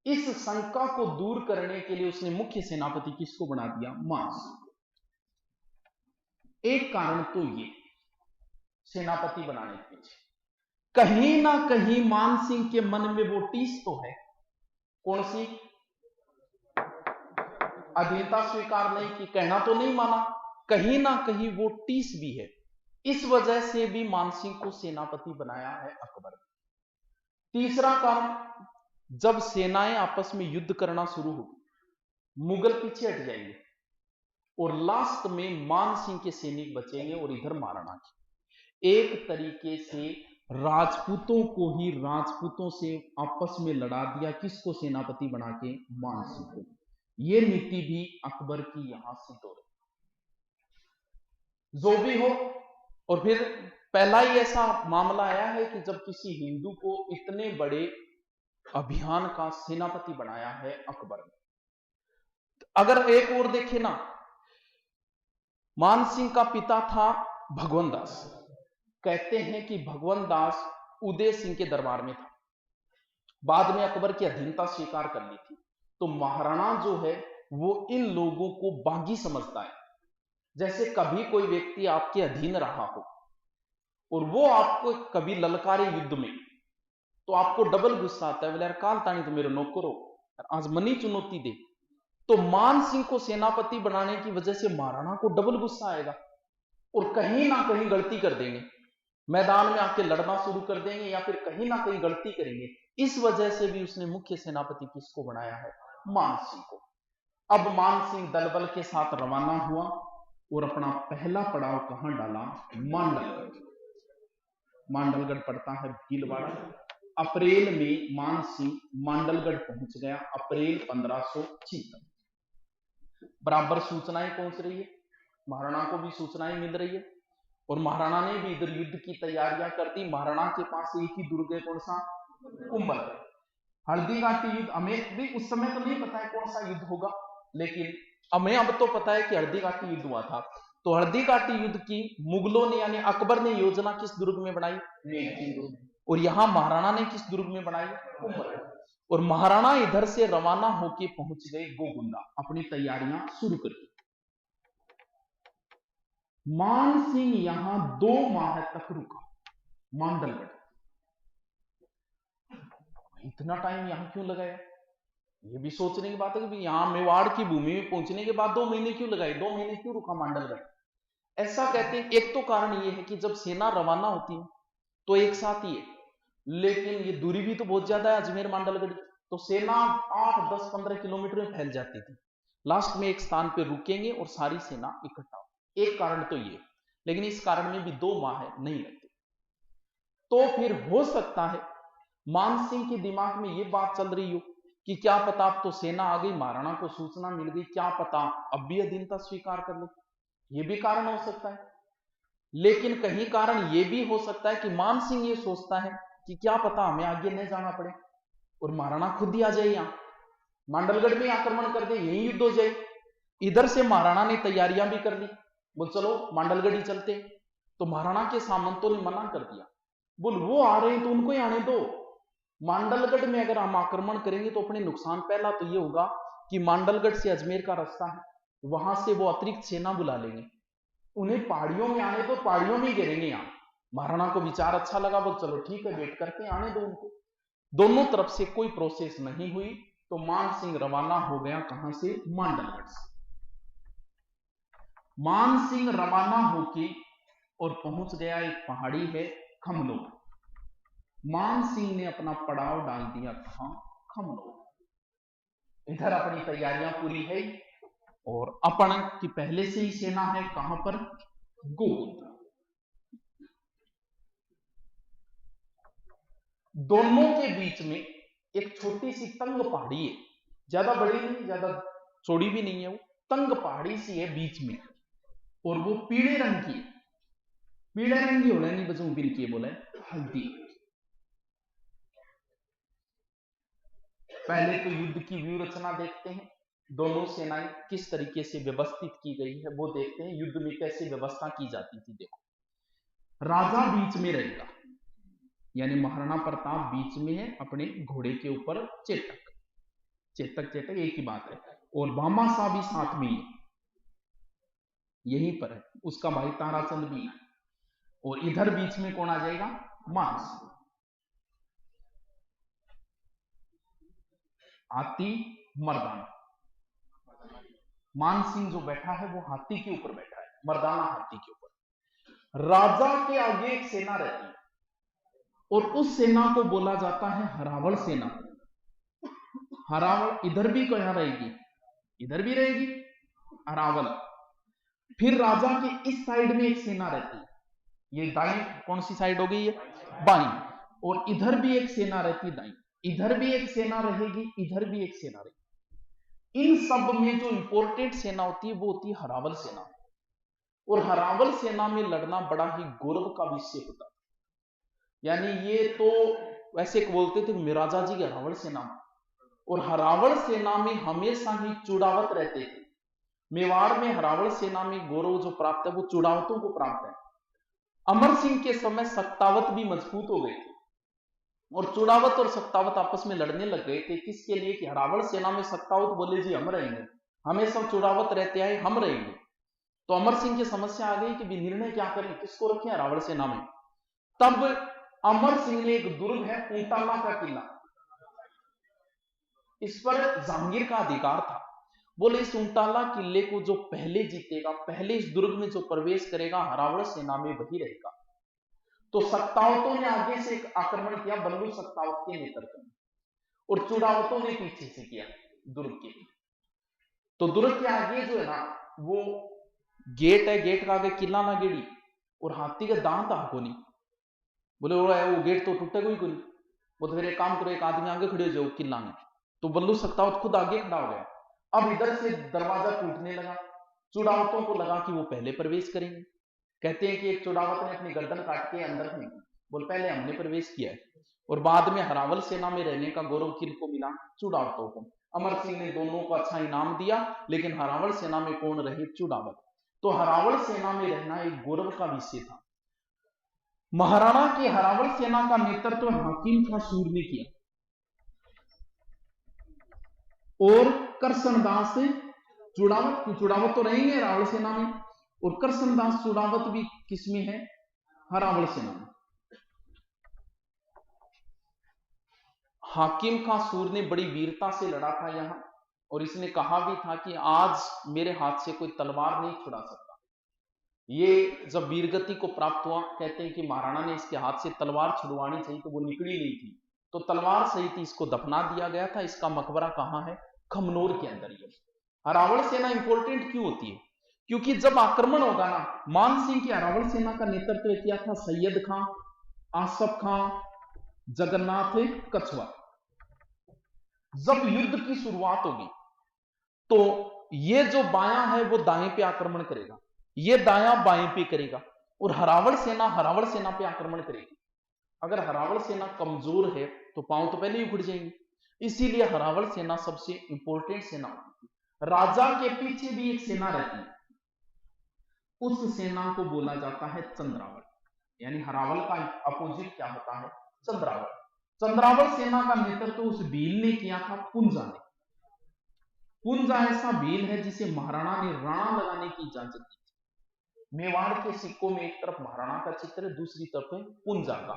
इस शंका को दूर करने के लिए उसने मुख्य सेनापति किसको बना दिया, मानसिंह। एक कारण तो ये सेनापति बनाने के पीछे कहीं ना कहीं मानसिंह के मन में वो टीस तो है, कौन सी, अधीनता स्वीकार नहीं की, कहना तो नहीं माना, कहीं ना कहीं वो टीस भी है। इस वजह से भी मानसिंह को सेनापति बनाया है अकबर ने। तीसरा कारण, जब सेनाएं आपस में युद्ध करना शुरू होगी, मुगल पीछे हट जाएंगे और लास्ट में मानसिंह के सैनिक बचेंगे और इधर महाराणा की। एक तरीके से राजपूतों को ही राजपूतों से आपस में लड़ा दिया, किसको सेनापति बना के, मानसिंह को। यह नीति भी अकबर की यहां से हो रही, जो भी हो। और फिर पहला ही ऐसा मामला आया है कि जब किसी हिंदू को इतने बड़े अभियान का सेनापति बनाया है अकबर ने। अगर एक और देखे ना, मान सिंह का पिता था भगवंत दास। कहते हैं कि भगवंत दास उदय सिंह के दरबार में था, बाद में अकबर की अधीनता स्वीकार कर ली थी। तो महाराणा जो है वो इन लोगों को बागी समझता है। जैसे कभी कोई व्यक्ति आपके अधीन रहा हो और वो आपको कभी ललकारे युद्ध में, तो आपको डबल गुस्सा आता है, बोले यार काल तानी तो मेरे नौकर हो, आज मनी चुनौती दे। तो मान सिंह को सेनापति बनाने की वजह से महाराणा को डबल गुस्सा आएगा और कहीं ना कहीं गलती कर देंगे, मैदान में आके लड़ना शुरू कर देंगे या फिर कहीं ना कहीं गलती करेंगे। इस वजह से भी उसने मुख्य सेनापति किसको बनाया है? मान सिंह को। अब मान सिंह दल बल के साथ रवाना हुआ और अपना पहला पड़ाव कहां डाला? मांडलगढ़। मांडलगढ़ पड़ता है भीलवाड़ा। अप्रैल में मान सिंह मांडलगढ़ पहुंच गया, अप्रैल 1576। बराबर सूचनाएं पहुंच रही है, महाराणा को भी सूचनाएं मिल रही है और महाराणा ने भी इधर युद्ध की तैयारियां कर दी। महाराणा के पास एक ही दुर्ग है, कौन सा? कुंभलगढ़। हल्दी घाटी युद्ध हमें भी उस समय तो नहीं पता है कौन सा युद्ध होगा, लेकिन हमें अब तो पता है कि हल्दी घाटी युद्ध हुआ था। तो हल्दी घाटी युद्ध की मुगलों ने यानी अकबर ने योजना किस दुर्ग में बनाई? मेंढकी दुर्ग। और यहां महाराणा ने किस दुर्ग में बनाई? कुंभलगढ़। और महाराणा इधर से रवाना होकर पहुंच गए गोगुंडा, अपनी तैयारियां शुरू कर दी। मान सिंह यहां 2 माह तक रुका मांडलगढ़। इतना टाइम यहां क्यों लगाया? ये भी सोचने की बात है कि यहां मेवाड़ की भूमि में पहुंचने के बाद 2 महीने क्यों लगाए, 2 महीने क्यों रुका मांडलगढ़? ऐसा कहते हैं, एक तो कारण ये है कि जब सेना रवाना होती है तो एक साथ ही है, लेकिन ये दूरी भी तो बहुत ज्यादा है अजमेर मांडलगढ़, तो सेना 8, 10, 15 किलोमीटर में फैल जाती थी। लास्ट में एक स्थान पे रुकेंगे और सारी सेना इकट्ठा हो, एक कारण तो ये। लेकिन इस कारण में भी 2 माह नहीं लगते। तो फिर हो सकता है मान सिंह के दिमाग में ये बात चल रही हो कि क्या पता अब तो सेना आ गई, महाराणा को सूचना मिल गई, क्या पता अब भी अधीनता स्वीकार कर ले, ये भी कारण हो सकता है। लेकिन कहीं कारण ये भी हो सकता है कि मान सिंह ये सोचता है कि क्या पता हमें आगे नहीं जाना पड़े और महाराणा खुद ही आ जाए, यहां मांडलगढ़ में आक्रमण कर दे, यही युद्ध हो जाए। इधर से महाराणा ने तैयारियां भी कर ली, बोल चलो मांडलगढ़ ही चलते। तो महाराणा के सामंतों ने मना कर दिया, बोल वो आ रहे हैं तो उनको ही आने दो, मांडलगढ़ में अगर हम आक्रमण करेंगे तो अपने नुकसान। पहला तो ये होगा कि मांडलगढ़ से अजमेर का रास्ता है, वहां से वो अतिरिक्त सेना बुला लेंगे, उन्हें पहाड़ियों में आने दो, पहाड़ियों में गिरेंगे यहां। महाराणा को विचार अच्छा लगा, बोल चलो ठीक है वेट करके आने दो उनको। दोनों तरफ से कोई प्रोसेस नहीं हुई तो मान सिंह रवाना हो गया, कहां से? मांडलगढ़ से। मान सिंह रवाना होके और पहुंच गया एक पहाड़ी है खमनोर। मान सिंह ने अपना पड़ाव डाल दिया कहां? खमनोर। इधर अपनी तैयारियां पूरी है और अपन की पहले से ही सेना है कहां पर? गोगुंडा। दोनों के बीच में एक छोटी सी तंग पहाड़ी है, ज्यादा बड़ी नहीं ज्यादा चौड़ी भी नहीं है, वो तंग पहाड़ी सी है बीच में, और वो पीले रंग की है। पीले रंग की होने नहीं बचू बिल की बोले हल्दी। पहले तो युद्ध की व्यू रचना देखते हैं, दोनों सेनाएं किस तरीके से व्यवस्थित की गई है वो देखते हैं, युद्ध में कैसे व्यवस्था की जाती थी। देखो, राजा बीच में रहेगा, यानी महाराणा प्रताप बीच में है, अपने घोड़े के ऊपर चेतक, चेतक चेतक एक ही बात है, और भामा शाह भी साथ में है, यहीं पर है, उसका भाई ताराचंद भी है। और इधर बीच में कौन आ जाएगा? मान सिंह। हाथी मर्दाना, मान सिंह जो बैठा है वो हाथी के ऊपर बैठा है, मर्दाना हाथी के ऊपर। राजा के आगे एक सेना रहती है और उस सेना को बोला जाता है हरावल सेना। हरावल इधर भी कहां रहेगी? इधर भी रहेगी हरावल। फिर राजा के इस साइड में एक सेना रहती है, ये दाई कौन सी साइड हो गई है? बाई। और इधर भी एक सेना रहती है दाई, इधर भी एक सेना रहेगी, इधर भी एक सेना रहेगी। इन सब में जो इंपॉर्टेंट सेना होती है वो होती है हरावल सेना। और हरावल सेना में लड़ना बड़ा ही गौरव का विषय होता है, यानी ये तो वैसे एक बोलते थे मिराजा जी की हरावल सेना में, और हरावल सेना में हमेशा ही चुड़ावत रहते थे। मेवाड़ में हरावल सेना में गौरव जो प्राप्त है वो चुड़ावतों को प्राप्त है। अमर सिंह के समय सत्तावत भी मजबूत हो गए थे, और चुड़ावत और सत्तावत आपस में लड़ने लग गए थे। किसके लिए? कि हरावल सेना में सत्तावत बोले जी हम रहेंगे, हमें सब चुड़ावत रहते आए, हम रहेंगे। तो अमर सिंह की समस्या आ गई कि भी निर्णय क्या करें, किसको रखें हरावल सेना में। तब अमर सिंह ने एक दुर्ग है ऊंटाला का किला, इस पर जहांगीर का अधिकार था। बोले इस ऊंटाला किले को जो पहले जीतेगा, पहले इस दुर्ग में जो प्रवेश करेगा हरावल सेना में वही रहेगा। तो सत्तावतों ने आगे से एक आक्रमण किया बल्लू सत्तावत के नेतृत्व में, और चुड़ावतों ने पीछे से किया दुर्ग के। तो दुर्ग के आगे जो है ना वो गेट है, गेट का आगे किला ना गेड़ी, और हाथी के दांत आंखों नहीं। बोले वो गेट तो टूटेगा ही कोई। बोले फिर एक काम करो, एक आदमी आगे खड़े हो जाओ किला में। तो बल्लू सत्तावत खुद आगे खड़ा हो गया। अब इधर से दरवाजा टूटने लगा, चुड़ावतों को लगा कि वो पहले प्रवेश करेंगे। कहते हैं कि एक चुड़ावत ने अपनी गर्दन काट के अंदर फेंकी, बोल पहले हमने प्रवेश किया है। और बाद में हरावल सेना में रहने का गौरव किनको मिला? चुड़ावतों को। अमर सिंह ने दोनों को अच्छा इनाम दिया, लेकिन हरावल सेना में कौन रहे? चुड़ावत। तो हरावल सेना में रहना एक गौरव का विषय था। महाराणा की हरावल सेना का नेतृत्व हाकिम खां सूर ने किया, और करसनदास चुड़ावत तो रहेंगे हरावल सेना में, और करसनदास चुड़ावत भी किसमें है? हरावल सेना में। हाकिम खां सूर ने बड़ी वीरता से लड़ा था यहां, और इसने कहा भी था कि आज मेरे हाथ से कोई तलवार नहीं छुड़ा सकता। ये जब वीरगति को प्राप्त हुआ, कहते हैं कि महाराणा ने इसके हाथ से तलवार छुड़वानी चाहिए तो वो निकली नहीं थी, तो तलवार सहित इसको दफना दिया गया था। इसका मकबरा कहां है? खमनोर के अंदर। ये हरावल सेना इंपॉर्टेंट क्यों होती है? क्योंकि जब आक्रमण होगा ना, मान सिंह की हरावल सेना का नेतृत्व किया था सैयद खां, आसफ खां, जगन्नाथ कछवा। जब युद्ध की शुरुआत होगी तो ये जो बायां है वो दाएं पे आक्रमण करेगा, ये दायां बाएं पे करेगा, और हरावल सेना पे आक्रमण करेगी। अगर हरावल सेना कमजोर है तो पांव तो पहले ही उखड़ जाएंगे। इसीलिए हरावल सेना सबसे इंपॉर्टेंट सेना होती है। राजा के पीछे भी एक सेना रहती है, उस सेना को बोला जाता है चंद्रावल। यानी हरावल का अपोजिट क्या होता है? चंद्रावल। चंद्रावल सेना का नेतृत्व उस भील ने किया था, पुंजा ने। पुंजा ऐसा भील है जिसे महाराणा ने राणा लगाने की इजाजत दी थी। मेवाड़ के सिक्कों में एक तरफ महाराणा का चित्र है, दूसरी तरफ है पुंजा का।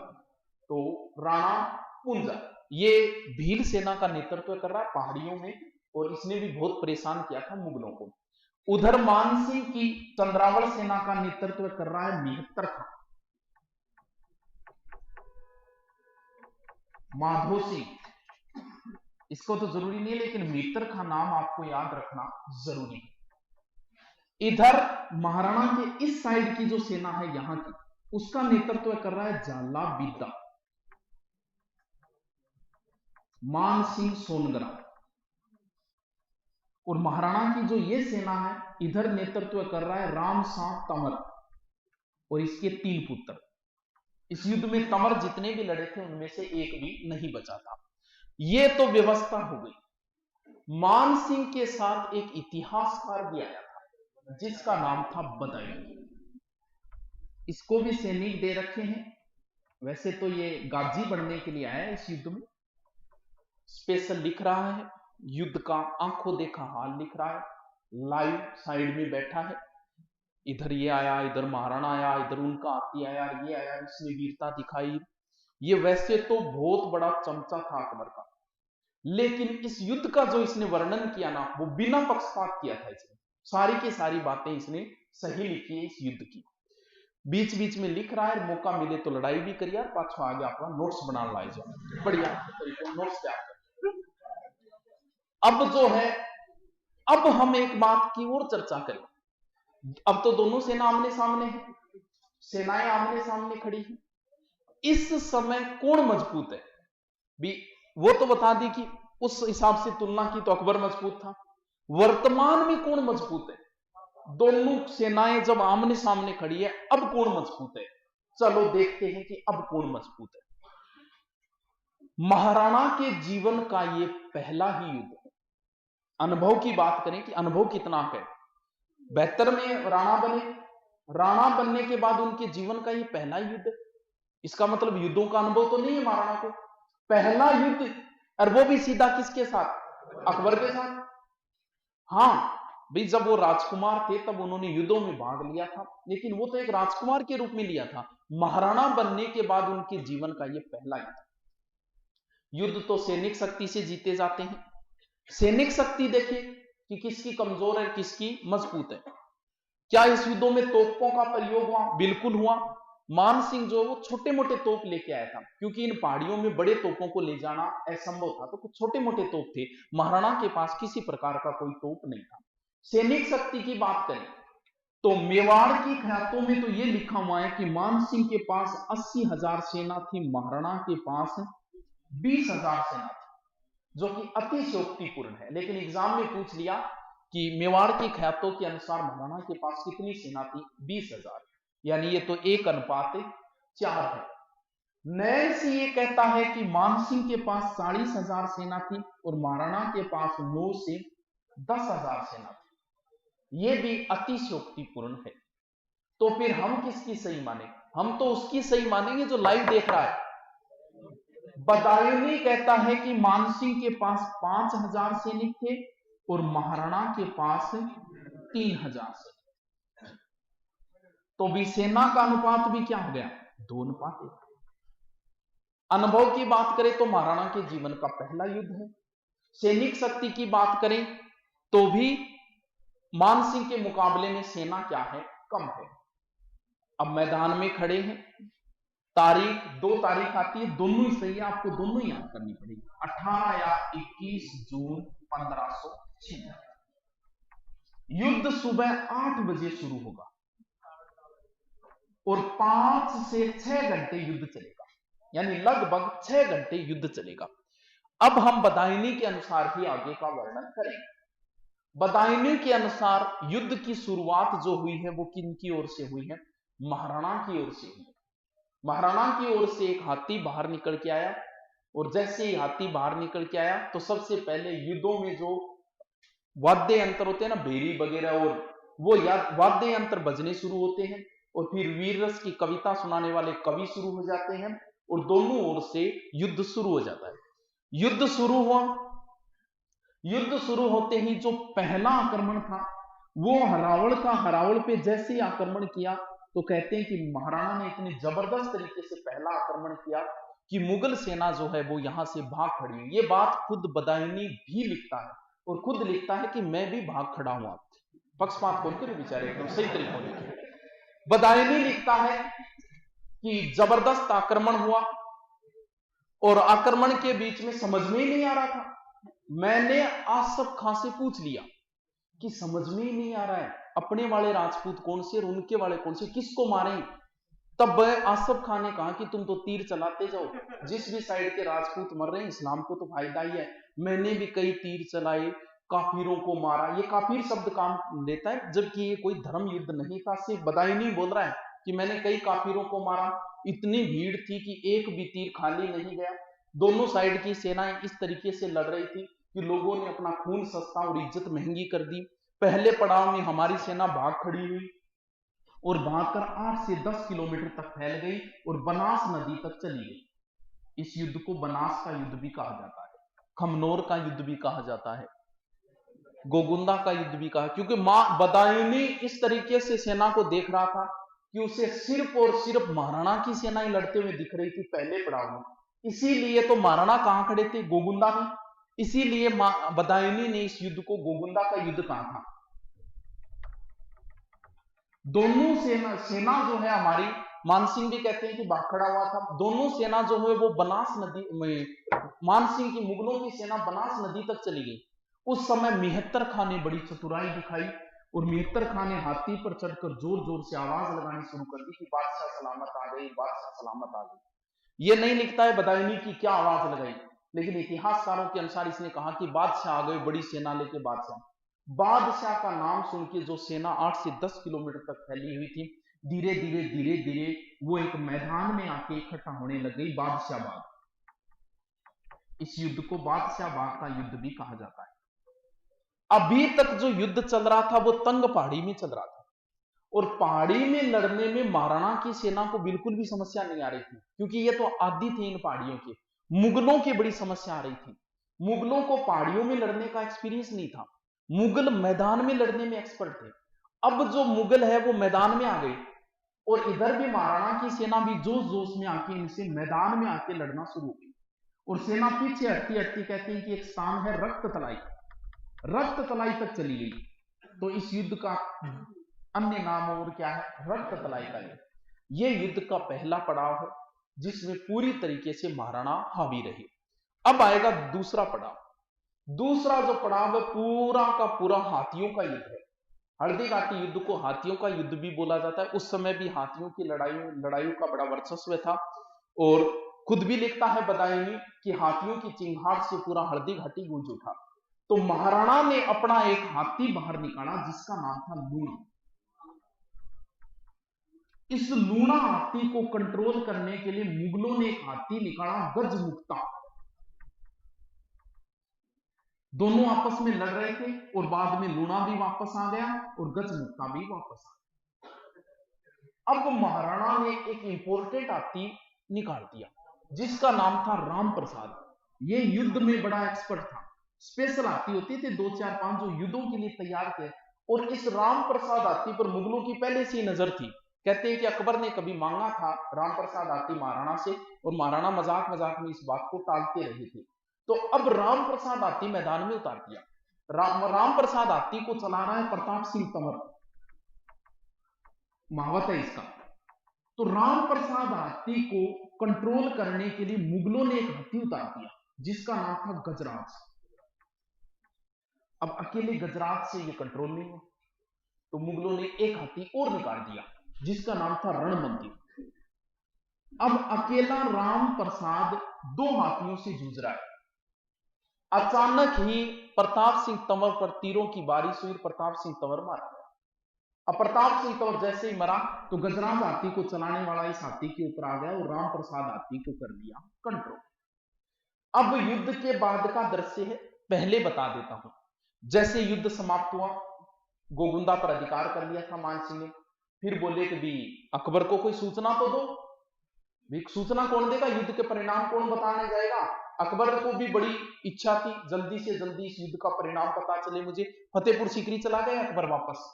तो राणा पुंजा ये भील सेना का नेतृत्व कर रहा है पहाड़ियों में, और इसने भी बहुत परेशान किया था मुगलों को। उधर मानसिंह की चंद्रावल सेना का नेतृत्व कर रहा है मेहतर खां, माधो सिंह। इसको तो जरूरी नहीं है, लेकिन मेहतर खां नाम आपको याद रखना जरूरी है। इधर महाराणा के इस साइड की जो सेना है यहां की, उसका नेतृत्व कर रहा है जाला बिद्दा, मान सिंह सोनगरा। और महाराणा की जो ये सेना है, इधर नेतृत्व कर रहा है राम शाह तंवर, और इसके 3 पुत्र। इस युद्ध में तंवर जितने भी लड़े थे उनमें से एक भी नहीं बचा था। ये तो व्यवस्था हो गई। मान सिंह के साथ एक इतिहासकार भी आया था जिसका नाम था बदायूं। इसको भी सैनिक दे रखे हैं। वैसे तो ये गाजी बनने के लिए आया है, इस युद्ध में स्पेशल लिख रहा है, युद्ध का आंखों देखा हाल लिख रहा है, लाइव साइड में बैठा है। इधर ये आया, इधर महाराणा आया, इधर उनका हाथी आया, ये आया, इसने वीरता दिखाई। ये वैसे तो बहुत बड़ा चमचा था अकबर का, लेकिन इस युद्ध का जो इसने वर्णन किया ना, वो बिना पक्षपात किया था। इसने सारी की सारी बातें इसने सही लिखी है इस युद्ध की। बीच बीच में लिख रहा है, मौका मिले तो लड़ाई भी करिए, पाछो आगे अपना नोट्स बना लाए जाओ, बढ़िया तरीके नोट्स तैयार कर। अब जो है, अब हम एक बात की और चर्चा करें। अब तो दोनों सेना आमने सामने है, सेनाएं आमने सामने खड़ी है। इस समय कौन मजबूत है? भी वो तो बता दी कि उस हिसाब से तुलना की तो अकबर मजबूत था। वर्तमान में कौन मजबूत है? दोनों सेनाएं जब आमने सामने खड़ी है, अब कौन मजबूत है? चलो देखते हैं कि अब कौन मजबूत है। महाराणा के जीवन का ये पहला ही युद्ध है। अनुभव की बात करें कि अनुभव कितना है, 72 में राणा बने, राणा बनने के बाद उनके जीवन का ये पहला युद्ध है। इसका मतलब युद्धों का अनुभव तो नहीं है महाराणा को, पहला युद्ध, और वो भी सीधा किसके साथ, अकबर के साथ। हाँ भाई, जब वो राजकुमार थे तब उन्होंने युद्धों में भाग लिया था, लेकिन वो तो एक राजकुमार के रूप में लिया था। महाराणा बनने के बाद उनके जीवन का ये पहला युद्ध। युद्ध तो सैनिक शक्ति से जीते जाते हैं। सैनिक शक्ति देखिए कि किसकी कमजोर है, किसकी मजबूत है। क्या इस युद्धों में तोपों का प्रयोग हुआ? बिल्कुल हुआ। मान सिंह जो वो छोटे मोटे तोप लेके आया था, क्योंकि इन पहाड़ियों में बड़े तोपों को ले जाना असंभव था, तो कुछ छोटे मोटे तोप थे। महाराणा के पास किसी प्रकार का कोई तोप नहीं था। सैनिक शक्ति की बात करें तो मेवाड़ की ख्यातों में तो ये लिखा हुआ है कि मान सिंह के पास 80,000 सेना थी, महाराणा के पास 20,000 सेना थी, जो कि अतिशयोक्तिपूर्ण है। लेकिन एग्जाम में पूछ लिया कि मेवाड़ की ख्यातों के अनुसार महाराणा के पास कितनी सेना थी? 20,000, यानी ये तो 1:4 है। नए से ये कहता है कि मान सिंह के पास 40,000 सेना थी और महाराणा के पास 9 से 10,000 सेना थी। ये भी अतिशयोक्तिपूर्ण है। तो फिर हम किसकी सही माने? हम तो उसकी सही मानेंगे जो लाइव देख रहा है। बदायूंनी कहता है कि मान सिंह के पास 5,000 सैनिक थे और महाराणा के पास 3,000 सैनिक। तो भी सेना का अनुपात भी क्या हो गया? 2:1। अनुभव की बात करें तो महाराणा के जीवन का पहला युद्ध है। सैनिक शक्ति की बात करें तो भी मान सिंह के मुकाबले में सेना क्या है? कम है। अब मैदान में खड़े हैं, तारीख 2 तारीख आती है, दोनों ही सही है, आपको दोनों ही याद करनी पड़ेगी, 18 या 21 जून 1506। युद्ध सुबह 8 बजे शुरू होगा और 5 से 6 घंटे युद्ध चलेगा, यानी लगभग 6 घंटे युद्ध चलेगा। अब हम बदायूंनी के अनुसार ही आगे का वर्णन करेंगे। बदायूंनी के अनुसार युद्ध की शुरुआत जो हुई है वो किन की ओर से हुई है? महाराणा की ओर से हुई है। महाराणा की ओर से एक हाथी बाहर निकल के आया, और जैसे ही हाथी बाहर निकल के आया तो सबसे पहले युद्धों में जो वाद्य यंत्र होते हैं ना, भेरी वगैरह, और वो वाद्य यंत्र बजने शुरू होते हैं, और फिर वीर रस की कविता सुनाने वाले कवि शुरू हो जाते हैं, और दोनों ओर से युद्ध शुरू हो जाता है। युद्ध शुरू हुआ। युद्ध शुरू होते ही जो पहला आक्रमण था वो हरावल का। हरावल पे जैसे ही आक्रमण किया तो कहते हैं कि महाराणा ने इतने जबरदस्त तरीके से पहला आक्रमण किया कि मुगल सेना जो है वो यहां से भाग खड़ी हुई। ये बात खुद बदायूंनी भी लिखता है, और खुद लिखता है कि मैं भी भाग खड़ा हुआ। पक्षपात कौन करे बेचारे, एकदम सही तरीके लिखे। बदायूंनी लिखता है कि जबरदस्त आक्रमण हुआ, और आक्रमण के बीच में समझ में ही नहीं आ रहा था। मैंने आसफ खां से पूछ लिया कि समझ में ही नहीं आ रहा है अपने वाले राजपूत कौन से और उनके वाले कौन से, किसको मारें? तब आसफ खान ने कहा कि तुम तो तीर चलाते जाओ, जिस भी साइड के राजपूत मर रहे हैं इस्लाम को तो फायदा ही है। मैंने भी कई तीर चलाए, काफिरों को मारा। ये काफिर शब्द काम लेता है, जबकि ये कोई धर्म युद्ध नहीं था। सिर्फ बदायूंनी बोल रहा है कि मैंने कई काफिरों को मारा। इतनी भीड़ थी कि एक भी तीर खाली नहीं गया। दोनों साइड की सेनाएं इस तरीके से लड़ रही थी कि लोगों ने अपना खून सस्ता और इज्जत महंगी कर दी। पहले पड़ाव में हमारी सेना भाग खड़ी हुई और भागकर 8 से 10 किलोमीटर तक फैल गई और बनास नदी तक चली गई। इस युद्ध को बनास का युद्ध भी कहा जाता है, खमनोर का युद्ध भी कहा जाता है, गोगुंदा का युद्ध भी कहा, क्योंकि बदायूंनी इस तरीके से सेना को देख रहा था कि उसे सिर्फ और सिर्फ महाराणा की सेना ही लड़ते हुए दिख रही थी पहले पड़ाव में। इसीलिए तो महाराणा कहां खड़े थे? गोगुंदा में। इसीलिए बदायूंनी ने इस युद्ध को गोगुंदा का युद्ध कहा था। दोनों सेना जो है हमारी, मानसिंह भी कहते हैं कि भाग खड़ा हुआ था। दोनों सेना जो है वो बनास नदी में, मानसिंह की मुगलों की सेना बनास नदी तक चली गई। उस समय मेहतर खां ने बड़ी चतुराई दिखाई और मेहतर खां ने हाथी पर चढ़कर जोर जोर से आवाज लगानी शुरू कर दी कि बादशाह सलामत आ गई, बादशाह सलामत आ गई। ये नहीं लिखता है बदायूंनी की क्या आवाज लगाई, लेकिन इतिहासकारों के अनुसार इसने कहा कि बादशाह आ गए, बड़ी सेना लेके बादशाह। बादशाह का नाम सुन के जो सेना 8 से 10 किलोमीटर तक फैली हुई थी, धीरे धीरे वो एक मैदान में आके इकट्ठा होने लग गई, बादशाहबाद। इस युद्ध को बादशाह बाग का युद्ध भी कहा जाता है। अभी तक जो युद्ध चल रहा था वो तंग पहाड़ी में चल रहा था, और पहाड़ी में लड़ने में महाराणा की सेना को बिल्कुल भी समस्या नहीं आ रही थी, क्योंकि ये तो आदि थे इन पहाड़ियों के। मुगलों की बड़ी समस्या आ रही थी। मुगलों को पहाड़ियों में लड़ने का एक्सपीरियंस नहीं था, मुगल मैदान में लड़ने में एक्सपर्ट थे। अब जो मुगल है वो मैदान में आ गए, और इधर भी महाराणा की सेना भी जोश जोश में आके इनसे मैदान में आके लड़ना शुरू हो गई। और सेना पीछे हटती हटती, कहते हैं कि एक स्थान है रक्त तलाई, रक्त तलाई तक चली गई। तो इस युद्ध का अन्य नाम और क्या है? रक्त तलाई का युद्ध। यह युद्ध का पहला पड़ाव है जिसमें पूरी तरीके से महाराणा हावी रहे। अब आएगा दूसरा पड़ाव। दूसरा जो पड़ाव है पूरा का पूरा हाथियों का युद्ध है। हल्दी घाटी युद्ध को हाथियों का युद्ध भी बोला जाता है। उस समय भी हाथियों की लड़ाइयों का बड़ा वर्चस्व था, और खुद भी लिखता है बदायूं कि हाथियों की चिंगार से पूरा हल्दी घाटी गूंज उठा। तो महाराणा ने अपना एक हाथी बाहर निकाला जिसका नाम था लूणा। इस लूणा हाथी को कंट्रोल करने के लिए मुगलों ने एक हाथी निकाला गजमुक्ता। दोनों आपस में लड़ रहे थे, और बाद में लूणा भी वापस आ गया और गजमुक्ता भी वापस आ गया। अब महाराणा ने एक इंपोर्टेंट हाथी निकाल दिया जिसका नाम था राम प्रसाद। ये युद्ध में बड़ा एक्सपर्ट था। स्पेशल हाथी होती थे 2 4 5 जो युद्धों के लिए तैयार थे, और इस राम प्रसाद हाथी पर मुगलों की पहले से ही नजर थी। कहते हैं कि अकबर ने कभी मांगा था राम प्रसाद हाथी महाराणा से, और महाराणा मजाक मजाक में इस बात को टालते रहे थे। तो अब राम प्रसाद हाथी मैदान में उतार दिया। राम प्रसाद हाथी को चला रहा है प्रताप सिंह तंवर, महावत है इसका। तो राम प्रसाद हाथी को कंट्रोल करने के लिए मुगलों ने एक हाथी उतार दिया जिसका नाम था गजराज। अब अकेले गजराज से ये कंट्रोल नहीं हुआ, तो मुगलों ने एक हाथी और निकाल दिया जिसका नाम था रणमंदिर। अब अकेला राम प्रसाद 2 हाथियों से जूझ रहा है। अचानक ही प्रताप सिंह तंवर पर तीरों की बारिश हुई, प्रताप सिंह तंवर मारा गया। अब प्रताप सिंह तंवर जैसे ही मरा तो गजराज हाथी को चलाने वाला इस हाथी के ऊपर आ गया और राम प्रसाद हाथी को कर लिया कंट्रोल। अब युद्ध के बाद का दृश्य है, पहले बता देता हूं। जैसे युद्ध समाप्त हुआ, गोगुंदा पर अधिकार कर लिया था मान सिंह ने। फिर बोले कि भी अकबर को कोई सूचना तो दो। भी सूचना कौन देगा? युद्ध के परिणाम कौन बताने जाएगा? अकबर को भी बड़ी इच्छा थी जल्दी से जल्दी इस युद्ध का परिणाम पता चले मुझे। फतेहपुर सीकरी चला गया अकबर वापस।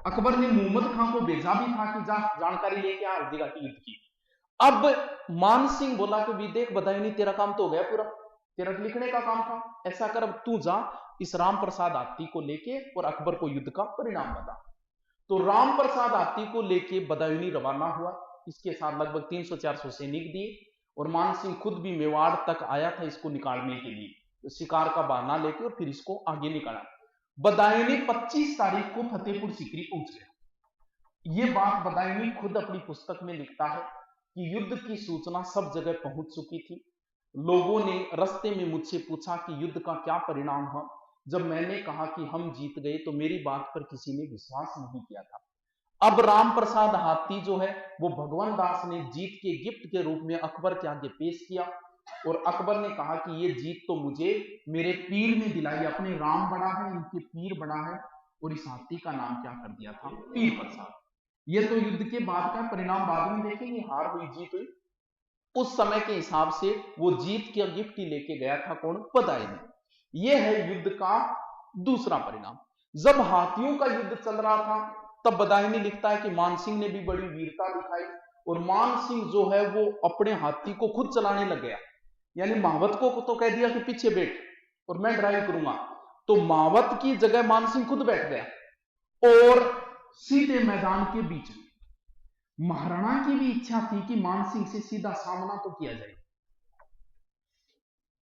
अकबर ने मोहम्मद खां को भेजा भी था कि जा जानकारी लेके आ हल्दी घाटी युद्ध की। अब मान सिंह बोला कि भी देख बधाई नहीं, तेरा काम तो हो गया पूरा, तेरा लिखने का काम था, ऐसा कर अब तू जा इस राम प्रसाद हाथी को लेके और अकबर को युद्ध का परिणाम बता। तो राम प्रसाद हाथी को लेके बदायूं रवाना हुआ। इसके साथ लगभग 300-400 सैनिक दिए, और मान सिंह खुद भी मेवाड़ तक आया था इसको निकालने के लिए, तो शिकार का बहाना लेके और फिर इसको आगे निकाला। बदायूं 25 तारीख को फतेहपुर सीकरी पहुंच गया। ये बात बदायूं खुद अपनी पुस्तक में लिखता है कि युद्ध की सूचना सब जगह पहुंच चुकी थी। लोगों ने रास्ते में मुझसे पूछा कि युद्ध का क्या परिणाम हुआ। जब मैंने कहा कि हम जीत गए तो मेरी बात पर किसी ने विश्वास नहीं किया था। अब राम प्रसाद हाथी जो है वो भगवान दास ने जीत के गिफ्ट के रूप में अकबर के आगे पेश किया, और अकबर ने कहा कि ये जीत तो मुझे मेरे पीर ने दिलाई। अपने राम बड़ा है, इनके पीर बड़ा है, और इस हाथी का नाम क्या कर दिया था? पीर प्रसाद। ये तो युद्ध के बाद का परिणाम बाद में देखेंगे, हार हुई जीत हुई। उस समय के हिसाब से वो जीत के गिफ्ट ही लेके गया था कौन? बदायूं। यह है युद्ध का दूसरा परिणाम। जब हाथियों का युद्ध चल रहा था तब बदायूं लिखता है कि मानसिंह ने भी बड़ी वीरता दिखाई, और मानसिंह जो है वो अपने हाथी को खुद चलाने लग गया। यानी महावत को तो कह दिया कि पीछे बैठ और मैं ड्राइव करूंगा, तो महावत की जगह मानसिंह खुद बैठ गया और सीधे मैदान के बीच में। महाराणा की भी इच्छा थी कि मानसिंह से सीधा सामना तो किया जाए।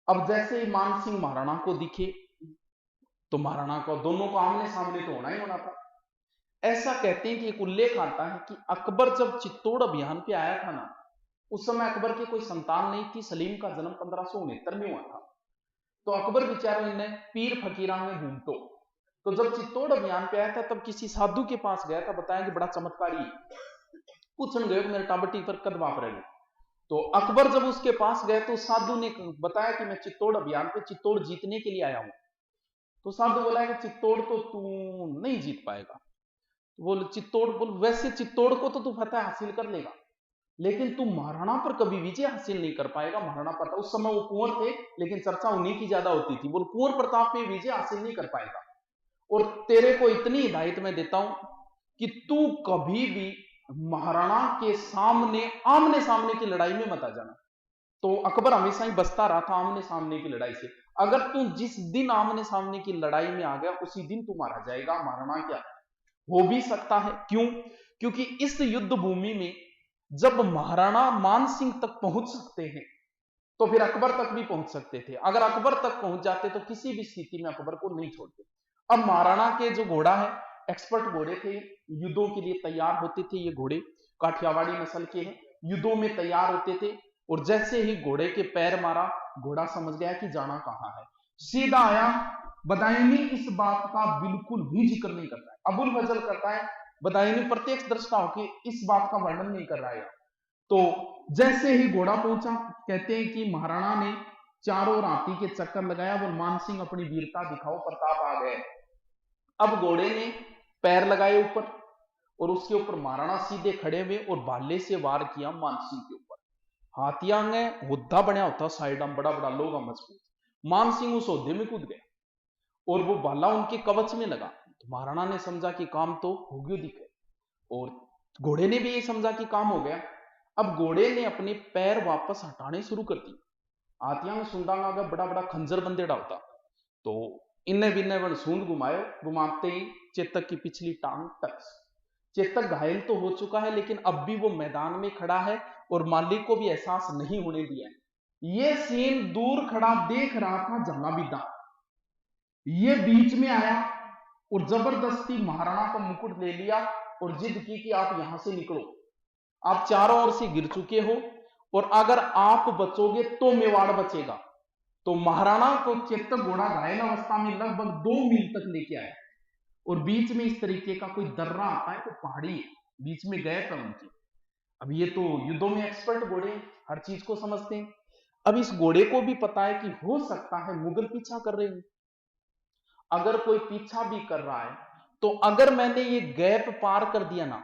अब जैसे ही मानसिंह महाराणा को दिखे तो महाराणा को दोनों को आमने सामने तो होना ही होना था। ऐसा कहते हैं कि एक उल्लेख आता है कि अकबर जब चित्तौड़ अभियान पे आया था ना, उस समय अकबर की कोई संतान नहीं थी। सलीम का जन्म 1569 में हुआ था। तो अकबर बेचारे ने पीर फकीरा में घूमतो, तो जब चित्तौड़ अभियान पे आया था तब किसी साधु के पास गया था, बताया कि बड़ा चमत्कारी। पूछन गए मेरे टाबटी पर कद वाप रहे, तो अकबर जब उसके पास गए तो साधु ने बताया कि मैं चित्तौड़ अभियान पे चित्तौड़ जीतने के लिए आया हूं। तो साधु बोला कि चित्तौड़ तो तू नहीं जीत पाएगा। तो बोल चित्तौड़, बोल वैसे चित्तौड़ को तो तू फतेह हासिल कर लेगा, लेकिन तू महाराणा पर कभी विजय हासिल नहीं कर पाएगा। महाराणा प्रताप उस समय वो कुंवर थे, लेकिन चर्चा उन्हीं की ज्यादा होती थी। बोल कुंवर प्रताप पे विजय हासिल नहीं कर पाएगा, और तेरे को इतनी हिदायत मैं देता हूं कि तू कभी भी महाराणा के सामने आमने सामने की लड़ाई में मत आ जाना। तो अकबर हमेशा ही बचता रहा था आमने सामने की लड़ाई से। अगर तू जिस दिन आमने सामने की लड़ाई में आ गया उसी दिन तू मारा जाएगा। महाराणा क्या हो भी सकता है, क्यों? क्योंकि इस युद्ध भूमि में जब महाराणा मानसिंह तक पहुंच सकते हैं तो फिर अकबर तक भी पहुंच सकते थे। अगर अकबर तक पहुंच जाते तो किसी भी स्थिति में अकबर को नहीं छोड़ते। अब महाराणा के जो घोड़ा है, एक्सपर्ट घोड़े थे, युद्धों के लिए तैयार होते थे। ये घोड़े काठियावाड़ी नस्ल के हैं, युद्धों में तैयार होते थे। और जैसे ही घोड़े के पैर मारा, घोड़ा समझ गया कि जाना कहां है, सीधा आया। बदायूनी इस बात का बिल्कुल भी जिक्र नहीं करता है, अबुल फजल करता है, बदायूनी प्रत्यक्ष दृष्टा होकर इस बात का वर्णन नहीं कर रहा है। तो जैसे ही घोड़ा पहुंचा, कहते हैं कि महाराणा ने चारों राती के चक्कर लगाया, वो मानसिंह अपनी वीरता दिखाओ, प्रताप आ गए। अब घोड़े ने पैर लगाए ऊपर, और उसके ऊपर महाराणा सीधे खड़े हुए और भाले से वार किया मानसिंह के ऊपर। हाथिया ने होद्दा बनया होता साइड में, बड़ा बड़ा लोगा मजबूत। मानसिंह उस होद्दे में कूद गया और वो भाला उनके कवच में लगा। तो महाराणा ने समझा कि काम तो हो गयो दिखे, और घोड़े ने भी ये समझा कि काम हो गया। अब घोड़े ने अपने पैर वापस हटाने शुरू कर दी। हाथिया में सुंडांगा का बड़ा बड़ा खंजर बंदेड़ा होता, तो इन्ने बिन्ने वन सूंड घुमाए, घुमाते ही चेतक की पिछली टांग टच। चेतक घायल तो हो चुका है, लेकिन अब भी वो मैदान में खड़ा है और मालिक को भी एहसास नहीं होने दिया है। ये सीन दूर खड़ा देख रहा था झालाविदा। ये बीच में आया और जबरदस्ती महाराणा का मुकुट ले लिया और जिद की कि आप यहां से निकलो, आप चारों ओर से गिर चुके हो, और अगर आप बचोगे तो मेवाड़ बचेगा। तो महाराणा को चेतक घोड़ा घायल अवस्था में लगभग 2 मील तक लेके आया, और बीच में इस तरीके का कोई दर्रा आता है, तो पहाड़ी है, बीच में गए थे उनकी। अब ये तो युद्धों में एक्सपर्ट घोड़े, हर चीज को समझते हैं। अब इस घोड़े को भी पता है कि हो सकता है मुगल पीछा कर रहे हैं। अगर कोई पीछा भी कर रहा है तो अगर मैंने ये गैप पार कर दिया ना,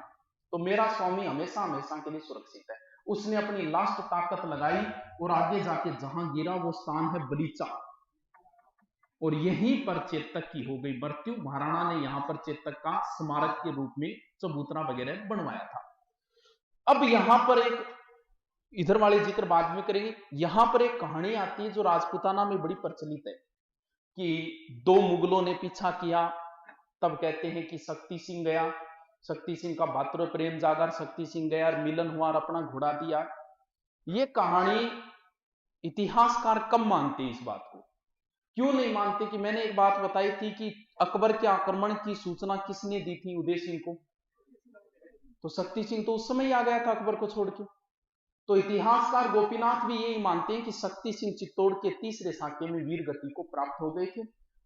तो मेरा स्वामी हमेशा हमेशा के लिए सुरक्षित है। उसने अपनी लास्ट ताकत लगाई और आगे जाके जहां गिरा वो स्थान है बलीचा, और यहीं पर चेतक की हो गई मृत्यु। महाराणा ने यहां पर चेतक का स्मारक के रूप में चबूतरा वगैरह बनवाया था। अब यहां पर एक इधर वाले जिक्र बाद में करेंगे। यहां पर एक कहानी आती है जो राजपूताना में बड़ी प्रचलित है कि 2 मुगलों ने पीछा किया, तब कहते हैं कि शक्ति सिंह गया, शक्ति सिंह का भातृ प्रेम जागा, शक्ति सिंह गया और मिलन हुआ और अपना घोड़ा दिया। ये कहानी इतिहासकार कम मानते हैं इस बात को। क्यों नहीं मानते? कि मैंने एक बात बताई थी कि अकबर के आक्रमण की सूचना किसने दी थी उदय सिंह को, तो शक्ति सिंह तो उस समय ही आ गया था अकबर को छोड़ के। तो इतिहासकार गोपीनाथ भी यही मानते हैं कि शक्ति सिंह चित्तौड़ के तीसरे साके में वीर गति को प्राप्त हो गए थे।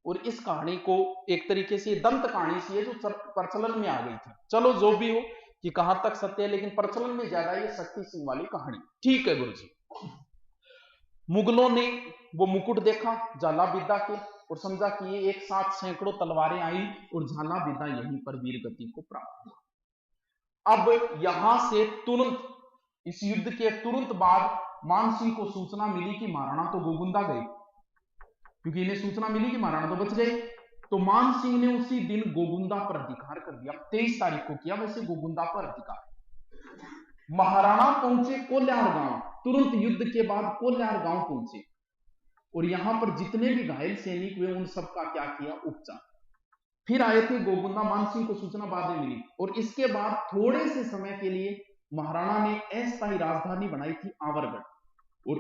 और इस कहानी को एक तरीके से दंत कहानी सी है जो प्रचलन में आ गई थी। चलो जो भी हो कि कहां तक सत्य है, लेकिन प्रचलन में ज्यादा ये शक्ति सिंह वाली कहानी। ठीक है गुरुजी। मुगलों ने वो मुकुट देखा झालाविदा के और समझा कि ये एक साथ सैकड़ों तलवारें आई और झालाविदा यहीं पर वीर गति को प्राप्त हुआ। अब यहां से तुरंत, इस युद्ध के तुरंत बाद मानसिंह को सूचना मिली कि महाराणा तो गोगुंदा गए, क्योंकि इन्हें सूचना मिली कि महाराणा तो बच गए। तो मानसिंह ने उसी दिन गोगुंदा पर अधिकार कर दिया। 23 तारीख को किया वैसे गोगुंदा पर अधिकार। महाराणा पहुंचे कोल्यार गांव, तुरंत युद्ध के बाद कोल्यार गांव पहुंचे, और यहां पर जितने भी घायल सैनिक हुए उन सबका क्या किया, उपचार। फिर आए थे गोगुंदा। मानसिंह को सूचना बाद में मिली, और इसके बाद थोड़े से समय के लिए महाराणा ने अस्थायी राजधानी बनाई थी आवरगढ़। और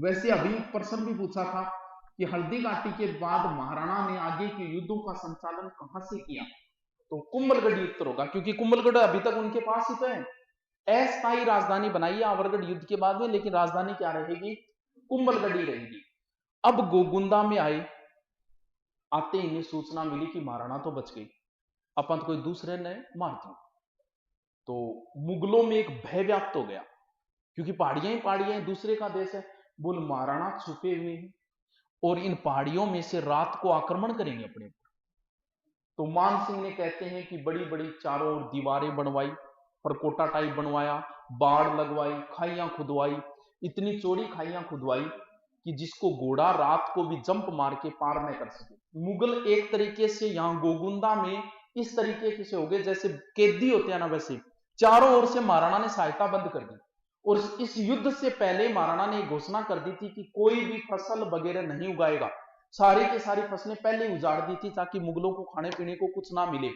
वैसे अभी प्रश्न भी पूछा था कि हल्दी घाटी के बाद महाराणा ने आगे के युद्धों का संचालन कहां से किया, तो कुंभलगढ़ उत्तर होगा, क्योंकि कुंभलगढ़ अभी तक उनके पास ही तो है। अस्थायी राजधानी बनाई है आवरगढ़ युद्ध के बाद में, लेकिन राजधानी क्या रहेगी, कुंभलगढ़ ही रहेगी। अब गोगुंदा में आए, आते ही इन्हें सूचना मिली कि महाराणा तो बच गई, अपन तो कोई दूसरे ने मार दिया। तो मुगलों में एक भय व्याप्त हो गया क्योंकि पहाड़ियां ही पहाड़ियां हैं, दूसरे का देश है। बोल महाराणा छुपे हुए हैं और इन पहाड़ियों में से रात को आक्रमण करेंगे अपने ऊपर। तो मान सिंह ने कहते हैं कि बड़ी बड़ी चारों ओर दीवारें बनवाई, परकोटा टाइप बनवाया, बाढ़ लगवाई, खाइयां खुदवाई, इतनी चौड़ी खाइयां खुदवाई कि जिसको घोड़ा रात को भी जंप मार के पार न कर सके। मुगल एक तरीके से यहां गोगुंदा में इस तरीके से हो गए जैसे कैदी होते हैं ना, वैसे चारों ओर से महाराणा ने सहायता बंद कर दी। और इस युद्ध से पहले महाराणा ने घोषणा कर दी थी कि कोई भी फसल वगैरह नहीं उगाएगा, सारी की सारी फसलें पहले ही उजाड़ दी थी ताकि मुगलों को खाने पीने को कुछ ना मिले।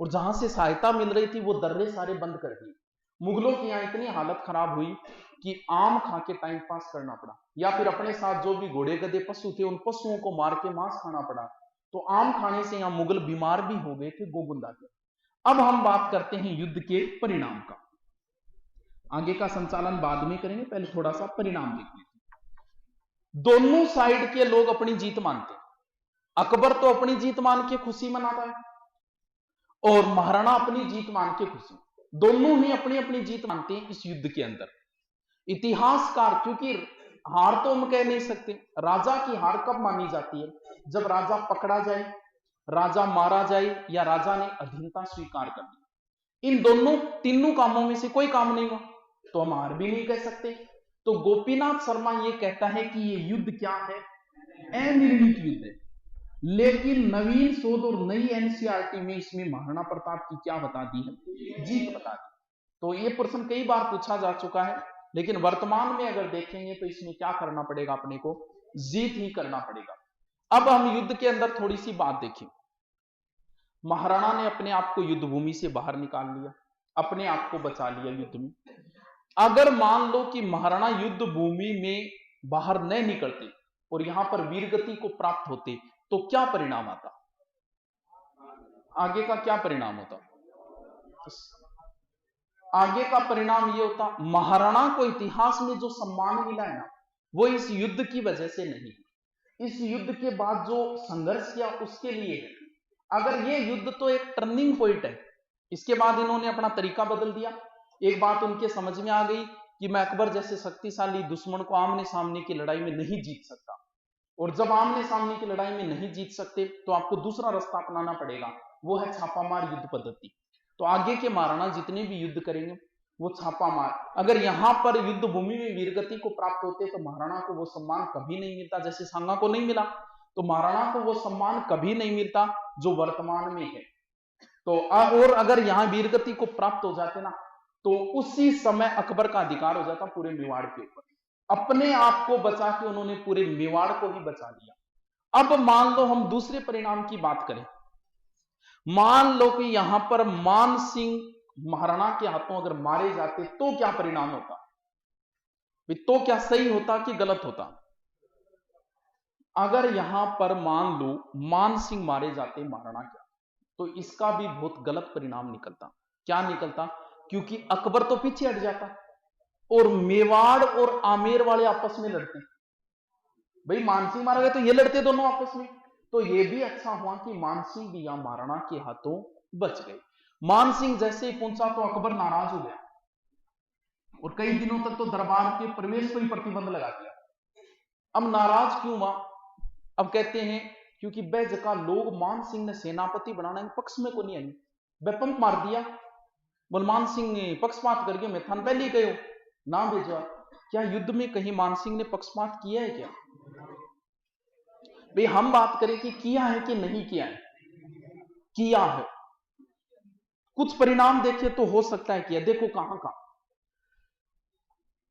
और जहां से सहायता मिल रही थी वो दर्रे सारे बंद कर दिए। मुगलों की यहां इतनी हालत खराब हुई कि आम खा के टाइम पास करना पड़ा, या फिर अपने साथ जो भी घोड़े गधे पशु थे उन पशुओं को मार के मांस खाना पड़ा। तो आम खाने से यहां मुगल बीमार भी हो गए थे गोगुंदा के। अब हम बात करते हैं युद्ध के परिणाम का। आगे का संचालन बाद में करेंगे, पहले थोड़ा सा परिणाम देख लेते हैं। दोनों साइड के लोग अपनी जीत मानते हैं। अकबर तो अपनी जीत मान के खुशी मनाता है और महाराणा अपनी जीत मान के खुशी। दोनों ही अपनी अपनी जीत मानते हैं इस युद्ध के अंदर। इतिहासकार, क्योंकि हार तो हम कह नहीं सकते, राजा की हार कब मानी जाती है? जब राजा पकड़ा जाए, राजा मारा जाए, या राजा ने अधीनता स्वीकार कर ली। इन दोनों तीनों कामों में से कोई काम नहीं हुआ तो हम हार भी नहीं कह सकते। तो गोपीनाथ शर्मा यह कहता है कि यह युद्ध क्या है? अनिर्णित युद्ध है। लेकिन नवीन शोध और नई एनसीईआरटी में इसमें महाराणा प्रताप की क्या बता दी है? जीत बता दी। तो यह प्रश्न कई बार पूछा जा चुका है, लेकिन वर्तमान में अगर देखेंगे तो इसमें क्या करना पड़ेगा अपने को? जीत ही करना पड़ेगा। अब हम युद्ध के अंदर थोड़ी सी बात देखें। महाराणा ने अपने आप को युद्ध भूमि से बाहर निकाल लिया, अपने आप को बचा लिया युद्ध में। अगर मान लो कि महाराणा युद्ध भूमि में बाहर न निकलते और यहां पर वीरगति को प्राप्त होते तो क्या परिणाम आता? आगे का क्या परिणाम होता? आगे का परिणाम यह होता, महाराणा को इतिहास में जो सम्मान मिला है ना, वो इस युद्ध की वजह से नहीं, इस युद्ध के बाद जो संघर्ष किया उसके लिए है। अगर ये युद्ध तो एक टर्निंग पॉइंट है, इसके बाद इन्होंने अपना तरीका बदल दिया। एक बात उनके समझ में आ गई कि मैं अकबर जैसे शक्तिशाली दुश्मन को आमने सामने की लड़ाई में नहीं जीत सकता, और जब आमने सामने की लड़ाई में नहीं जीत सकते तो आपको दूसरा रास्ता अपनाना पड़ेगा, वो है छापामार युद्ध पद्धति। तो आगे के महाराणा जितने भी युद्ध करेंगे वो छापामार। अगर यहां पर युद्ध भूमि में वीरगति को प्राप्त होते तो महाराणा को वो सम्मान कभी नहीं मिलता, जैसे सांगा को नहीं मिला, तो महाराणा को वो सम्मान कभी नहीं मिलता जो वर्तमान में है। तो और अगर यहां वीरगति को प्राप्त हो जाते ना, तो उसी समय अकबर का अधिकार हो जाता पूरे मेवाड़ के ऊपर। अपने आप को बचा के उन्होंने पूरे मेवाड़ को ही बचा लिया। अब मान लो हम दूसरे परिणाम की बात करें। मान लो कि यहां पर मान सिंह महाराणा के हाथों अगर मारे जाते तो क्या परिणाम होता? तो क्या सही होता कि गलत होता? अगर यहां पर मान लो मान सिंह मारे जाते महाराणा के, तो इसका भी बहुत गलत परिणाम निकलता। क्या निकलता? क्योंकि अकबर तो पीछे हट जाता और मेवाड़ और आमेर वाले आपस में लड़ते। भाई मानसिंह मारा गया तो ये लड़ते दोनों आपस में, तो ये भी अच्छा हुआ कि मानसिंह भी यहां महाराणा के हाथों बच गए। मानसिंह जैसे ही पहुंचा तो अकबर नाराज हो गया और कई दिनों तक तो दरबार के प्रवेश पर ही प्रतिबंध लगा दिया। अब नाराज क्यों हुआ? अब कहते हैं क्योंकि वह जगह लोग मान सिंह ने सेनापति बनाने के पक्ष में को नहीं आई, वह पंप मार दिया। बोल मान सिंह ने पक्षपात करके मैं थान पहले गयो ना भेजवा। क्या युद्ध में कहीं मान सिंह ने पक्षपात किया है क्या? भाई हम बात करें कि किया है कि नहीं किया है? किया है। कुछ परिणाम देखिए तो हो सकता है किया। देखो कहां का,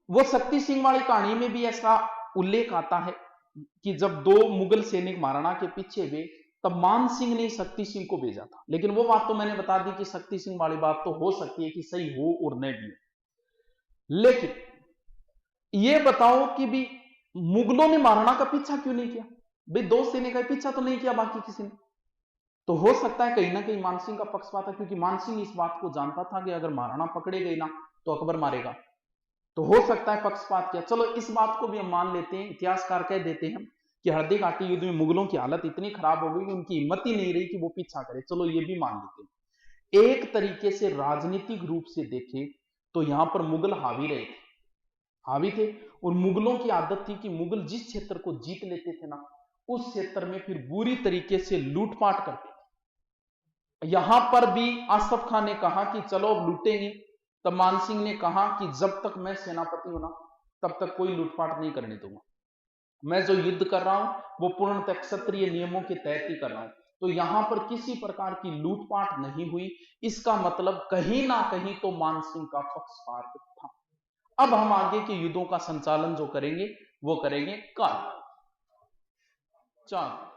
वो शक्ति सिंह वाली कहानी में भी ऐसा उल्लेख आता है कि जब दो मुगल सैनिक महाराणा के पीछे गए तब मान सिंह ने शक्ति सिंह को भेजा था। लेकिन वो बात तो मैंने बता दी कि शक्ति सिंह वाली बात तो हो सकती है कि सही हो और नहीं भी हो। लेकिन ये बताओ कि भी मुगलों ने महाराणा का पीछा क्यों नहीं किया? भाई दो सैनिक का पीछा तो नहीं किया बाकी किसी ने, तो हो सकता है कहीं ना कहीं मानसिंह का पक्षपात है, क्योंकि मानसिंह इस बात को जानता था कि अगर महाराणा पकड़े गए ना तो अकबर मारेगा, तो हो सकता है पक्षपात किया। चलो इस बात को भी हम मान लेते हैं, इतिहासकार कह देते हैं कि हरदी घाटी युद्ध में मुगलों की हालत इतनी खराब हो गई कि उनकी हिम्मत ही नहीं रही कि वो पीछा करे। चलो ये भी मान लेते हैं। एक तरीके से राजनीतिक रूप से देखें तो यहां पर मुगल हावी रहे थे, हावी थे। और मुगलों की आदत थी कि मुगल जिस क्षेत्र को जीत लेते थे ना, उस क्षेत्र में फिर बुरी तरीके से लूटपाट करते थे। यहां पर भी आसफ खान ने कहा कि चलो अब लूटेंगे। तब मानसिंह ने कहा कि जब तक मैं सेनापति हूं ना, तब तक कोई लूटपाट नहीं करने दूंगा। मैं जो युद्ध कर रहा हूं वो पूर्णतः क्षत्रिय नियमों के तहत ही कर रहा हूं। तो यहां पर किसी प्रकार की लूटपाट नहीं हुई। इसका मतलब कहीं ना कहीं तो मानसिंह का पक्षपात था। अब हम आगे के युद्धों का संचालन जो करेंगे वो करेंगे कल। चलो।